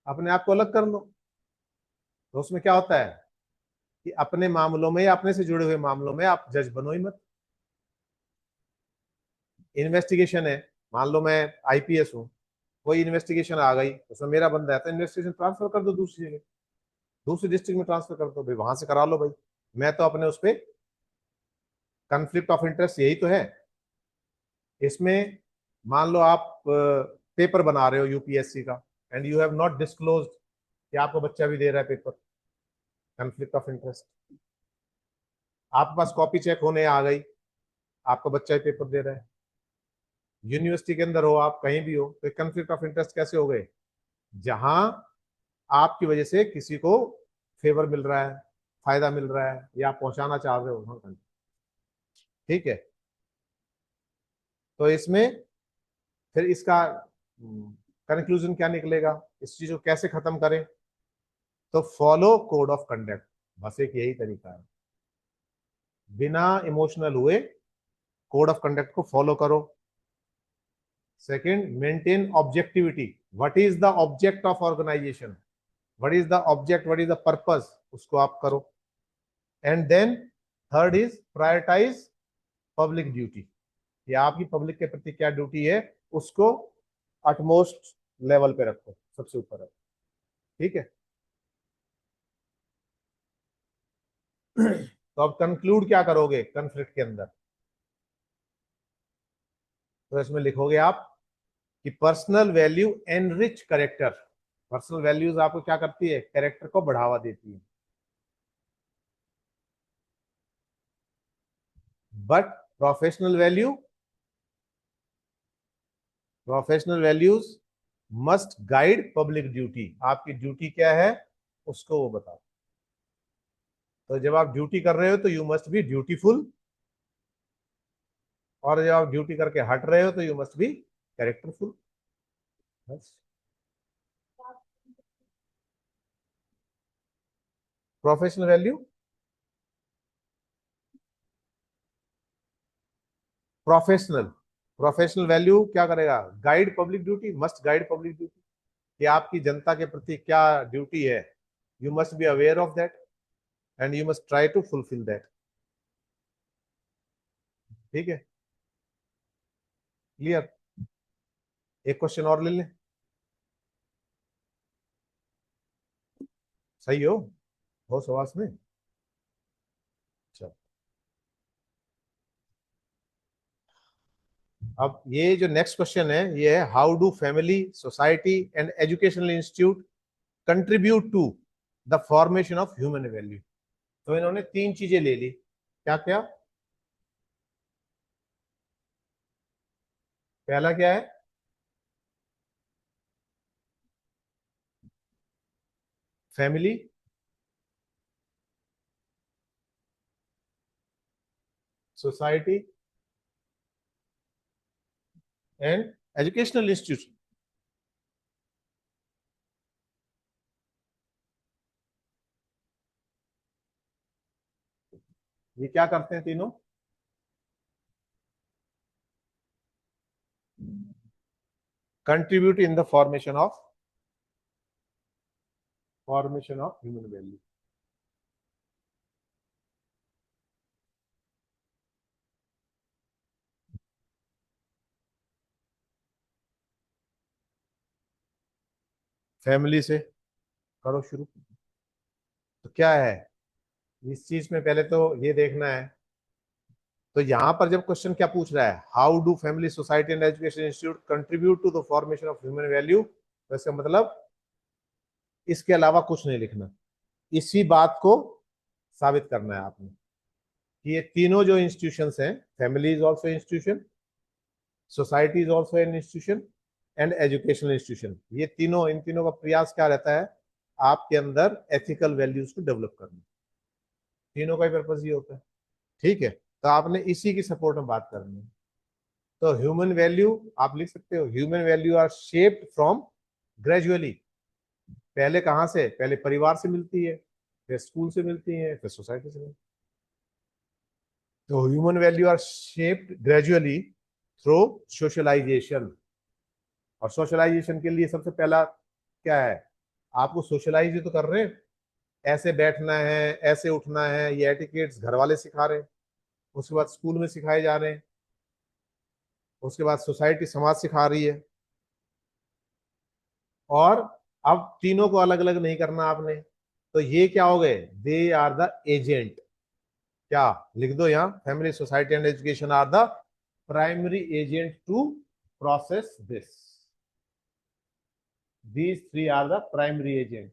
अपने आप को अलग कर लो। तो उसमें क्या होता है कि अपने मामलों में या अपने से जुड़े हुए मामलों में आप जज बनो ही मत। इन्वेस्टिगेशन है, मान लो मैं आईपीएस हूँ, कोई इन्वेस्टिगेशन आ गई, उसमें मेरा बंदा है, तो इन्वेस्टिगेशन ट्रांसफर कर दो दूसरी जगह, दूसरी डिस्ट्रिक्ट में ट्रांसफर कर दो भाई, वहां से करा लो भाई। मैं तो अपने उस पर कन्फ्लिक्ट ऑफ इंटरेस्ट यही तो है इसमें। मान लो आप पेपर बना रहे हो यूपीएससी का, and you have not disclosed कि आपका बच्चा भी दे रहा है पेपर, कन्फ्लिक्ट ऑफ इंटरेस्ट। आपके पास कॉपी चेक होने आ गई, आपका बच्चा ही पेपर दे रहा है, यूनिवर्सिटी के अंदर हो आप, कहीं भी हो, तो कन्फ्लिक्ट ऑफ इंटरेस्ट कैसे हो गए? जहां आपकी वजह से किसी को फेवर मिल रहा है, फायदा मिल रहा है, या आप पहुंचाना चाह रहे हो वहां तक। ठीक है, तो इसमें फिर इसका कंक्लूजन क्या निकलेगा, इस चीज को कैसे खत्म करें? तो फॉलो कोड ऑफ कंडक्ट, बस एक यही तरीका है, बिना इमोशनल हुए कोड ऑफ कंडक्ट को फॉलो करो। Second, maintain objectivity, what is the object of organisation, what is the object, what is the purpose, उसको आप करो। And then third is prioritise public duty, ये आपकी पब्लिक के प्रति क्या ड्यूटी है, उसको अटमोस्ट लेवल पे रखो, सबसे ऊपर रखो। ठीक है, तो अब कंक्लूड क्या करोगे कन्फ्लिक्ट के अंदर? तो इसमें लिखोगे आप कि personal value enrich character, personal values आपको क्या करती है, कैरेक्टर को बढ़ावा देती है। But professional value, professional values must guide public duty, आपकी ड्यूटी क्या है उसको वो बताओ। तो जब आप ड्यूटी कर रहे हो तो यू मस्ट बी ड्यूटीफुल, और जब आप ड्यूटी करके हट रहे हो तो यू मस्ट बी कैरेक्टरफुल। बस, professional value, professional, professional value क्या करेगा, guide public duty, must guide public duty, कि आपकी जनता के प्रति क्या ड्यूटी है, you must be aware of that and you must try to fulfil that. ठीक है, क्लियर? एक क्वेश्चन और ले लें, सही हो, बहुत सवास में। अच्छा, अब ये जो नेक्स्ट क्वेश्चन है ये है, how do family, society and educational institute contribute to the formation of human value? तो इन्होंने तीन चीजें ले ली, क्या क्या? पहला क्या है, family, society and educational institute. ये क्या करते हैं तीनों? Contribute in the formation of human value. Family से करो शुरू। तो क्या है इस चीज में, पहले तो ये देखना है, तो यहां पर जब क्वेश्चन क्या पूछ रहा है, how do family, society and education institute contribute to the formation of human value, तो इसका मतलब इसके अलावा कुछ नहीं लिखना, इसी बात को साबित करना है आपने कि ये तीनों जो इंस्टीट्यूशंस हैं, family is also institution, society is also an institution and educational institution, ये तीनों, इन तीनों का प्रयास क्या रहता है, आपके अंदर एथिकल वैल्यूज को डेवलप करना, तीनों का ही पर्पज ये होता है। ठीक है, तो आपने इसी की सपोर्ट में बात करनी है। तो ह्यूमन वैल्यू आप लिख सकते हो, human value are shaped from gradually, पहले कहां से, पहले परिवार से मिलती है, फिर स्कूल से मिलती है, फिर सोसाइटी से मिलती है। तो human value are shaped gradually through socialisation, और सोशलाइजेशन के लिए सबसे पहला क्या है, आपको सोशलाइज तो कर रहे हैं, ऐसे बैठना है, ऐसे उठना है, ये एटिकेट्स घर वाले सिखा रहे हैं, उसके बाद स्कूल में सिखाए जा रहे हैं, उसके बाद सोसाइटी समाज सिखा रही है। और अब तीनों को अलग अलग नहीं करना आपने, तो ये क्या हो गए, दे आर द एजेंट। क्या लिख दो यहां, family society and education are the primary agent to process this. These three are the primary agent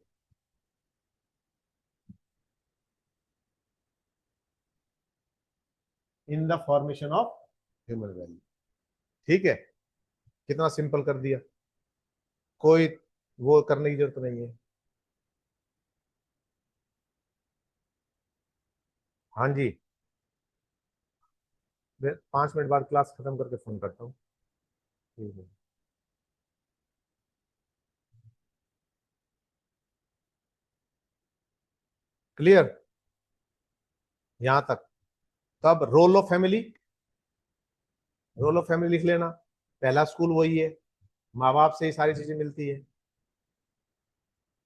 in the formation of human value. ठीक है, कितना सिंपल कर दिया, कोई वो करने की जरूरत नहीं है। हाँ जी, 5 मिनट बाद क्लास खत्म करके फोन करता हूँ। ठीक है। क्लियर यहां तक। तब role of family, role of family लिख लेना। पहला स्कूल वही है, माँ बाप से ही सारी चीजें मिलती है,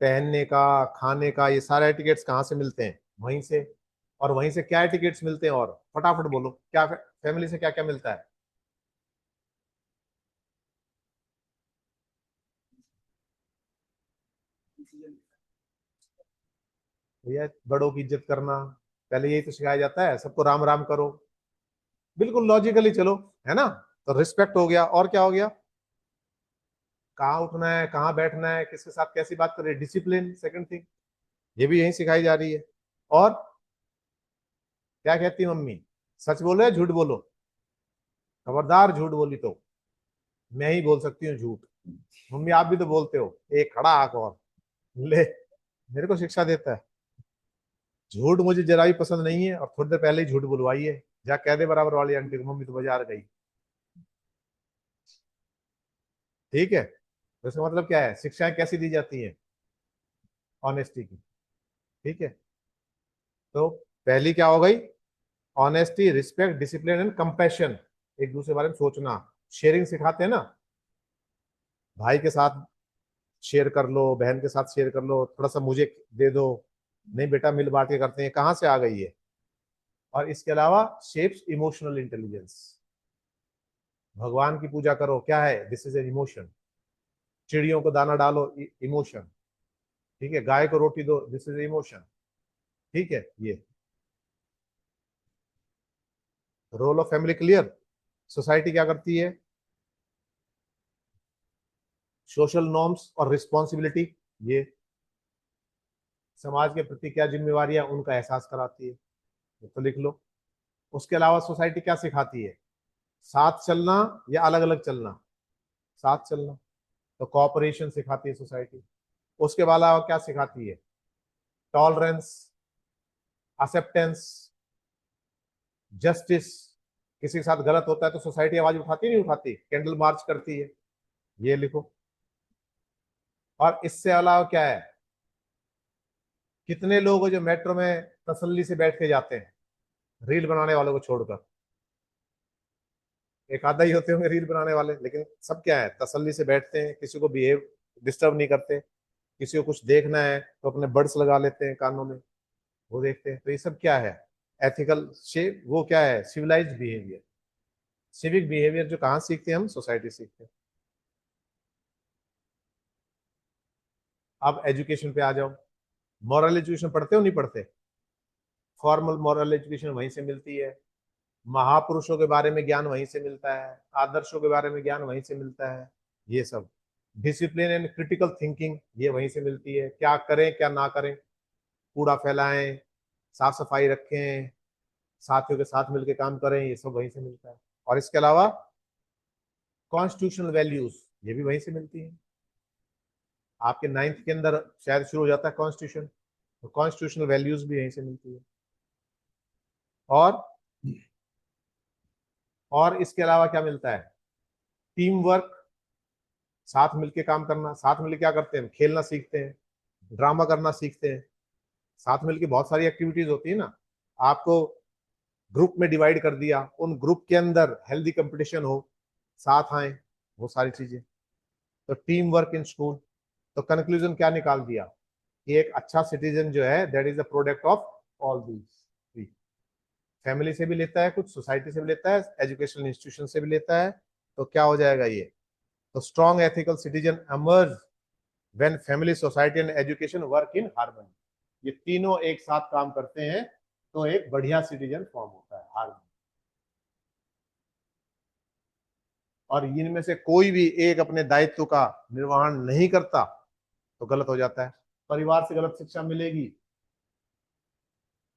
पहनने का, खाने का, ये सारे टिकट्स कहाँ से मिलते हैं, वहीं से। और वहीं से क्या टिकट्स मिलते हैं, और फटाफट बोलो क्या, फैमिली से क्या क्या मिलता है। भैया बड़ों की इज्जत करना, पहले यही तो सिखाया जाता है, सबको राम राम करो। बिल्कुल लॉजिकली चलो, है ना। तो रिस्पेक्ट हो गया, और क्या हो गया, कहाँ उठना है, कहाँ बैठना है, किसके साथ कैसी बात करें, डिसिप्लिन सेकंड थिंग, ये भी यही सिखाई जा रही है। और क्या कहती है मम्मी, सच बोलो या झूठ बोलो, खबरदार झूठ बोली तो मैं ही बोल सकती हूँ झूठ। मम्मी आप भी तो बोलते हो, एक खड़ा आंख और ले, मेरे को शिक्षा देता है। झूठ मुझे जरा भी पसंद नहीं है, और थोड़ी देर पहले ही झूठ बुलवाई है। जा कह दे बराबर वाली आंटी को, मम्मी तो बाजार गई। ठीक है, तो इसका मतलब क्या है, शिक्षाएं कैसी दी जाती हैं, ऑनेस्टी की। ठीक है, तो पहली क्या हो गई, honesty, respect, discipline and compassion, एक दूसरे के बारे में सोचना। शेयरिंग सिखाते हैं ना, भाई के साथ शेयर कर लो, बहन के साथ शेयर कर लो, थोड़ा सा मुझे दे दो, नहीं बेटा मिल बांट के करते हैं, कहाँ से आ गई है। और इसके अलावा शेप्स इमोशनल इंटेलिजेंस, भगवान की पूजा करो, क्या है, दिस इज एन इमोशन। चिड़ियों को दाना डालो, इमोशन। ठीक है, गाय को रोटी दो, दिस इज इमोशन। ठीक है, ये role of family clear. Society क्या करती है, सोशल नॉर्म्स और रिस्पॉन्सिबिलिटी, ये समाज के प्रति क्या जिम्मेवार है उनका एहसास कराती है, ये तो लिख लो। उसके अलावा सोसाइटी क्या सिखाती है, साथ चलना या अलग अलग चलना, साथ चलना, तो कोऑपरेशन सिखाती है सोसाइटी। उसके अलावा क्या सिखाती है, टॉलरेंस, एक्सेप्टेंस, जस्टिस। किसी के साथ गलत होता है तो सोसाइटी आवाज उठाती नहीं उठाती, कैंडल मार्च करती है, ये लिखो। और इससे अलावा क्या है, कितने लोग हैं जो मेट्रो में तसल्ली से बैठ के जाते हैं, रील बनाने वालों को छोड़कर। एक आधा ही होते होंगे रील बनाने वाले, लेकिन सब क्या है, तसल्ली से बैठते हैं, किसी को बिहेव डिस्टर्ब नहीं करते। किसी को कुछ देखना है तो अपने बड्स लगा लेते हैं कानों में, वो देखते हैं। तो ये सब क्या है, एथिकल शेप, वो क्या है, सिविलाइज्ड बिहेवियर। सिविक बिहेवियर जो कहाँ सीखते हैं, हम सोसाइटी सीखते हैं। अब एजुकेशन पे आ जाओ, मॉरल एजुकेशन पढ़ते हो नहीं पढ़ते, फॉर्मल मॉरल एजुकेशन वहीं से मिलती है, महापुरुषों के बारे में ज्ञान वहीं से मिलता है, आदर्शों के बारे में ज्ञान वहीं से मिलता है, ये सब। डिसिप्लिन एंड क्रिटिकल थिंकिंग ये वहीं से मिलती है, क्या करें क्या ना करें, कूड़ा फैलाएं, साफ सफाई रखें, साथियों के साथ मिलकर काम करें, ये सब वहीं से मिलता है। और इसके अलावा कॉन्स्टिट्यूशनल वैल्यूज, ये भी वहीं से मिलती है। आपके 9th के अंदर शायद शुरू हो जाता है कॉन्स्टिट्यूशन, तो कॉन्स्टिट्यूशनल वैल्यूज भी यहीं से मिलती है। और इसके अलावा क्या मिलता है, टीम वर्क, साथ मिलके काम करना। साथ मिलके क्या करते हैं, खेलना सीखते हैं, ड्रामा करना सीखते हैं। साथ मिलके बहुत सारी एक्टिविटीज होती है ना, आपको ग्रुप में डिवाइड कर दिया, उन ग्रुप के अंदर हेल्दी कंपटीशन हो, साथ आए, वो सारी चीजें। तो टीम वर्क इन स्कूल। तो कंक्लूजन क्या निकाल दिया कि एक अच्छा सिटीजन जो है, that is the product of all these. Family से भी लेता है कुछ, सोसाइटी से भी लेता है, एजुकेशनल इंस्टीट्यूशन से भी लेता है, तो क्या हो जाएगा ये? तो strong ethical citizen emerge when family, society and education work in harmony. ये तीनों एक साथ काम करते हैं तो एक बढ़िया सिटीजन फॉर्म होता है, हार्मनी। और इनमें से कोई भी एक अपने दायित्व का निर्वहन नहीं करता तो गलत हो जाता है। परिवार से गलत शिक्षा मिलेगी,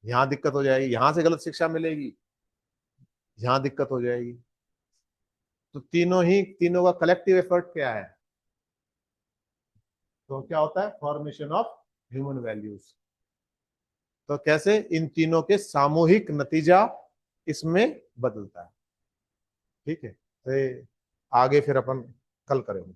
यहां दिक्कत हो जाएगी। यहां से गलत शिक्षा मिलेगी, यहां दिक्कत हो जाएगी। तो तीनों का कलेक्टिव एफर्ट क्या है? तो क्या होता है? Formation of human values. तो कैसे इन तीनों के सामूहिक नतीजा इसमें बदलता है। ठीक है, तो आगे फिर अपन कल करेंगे।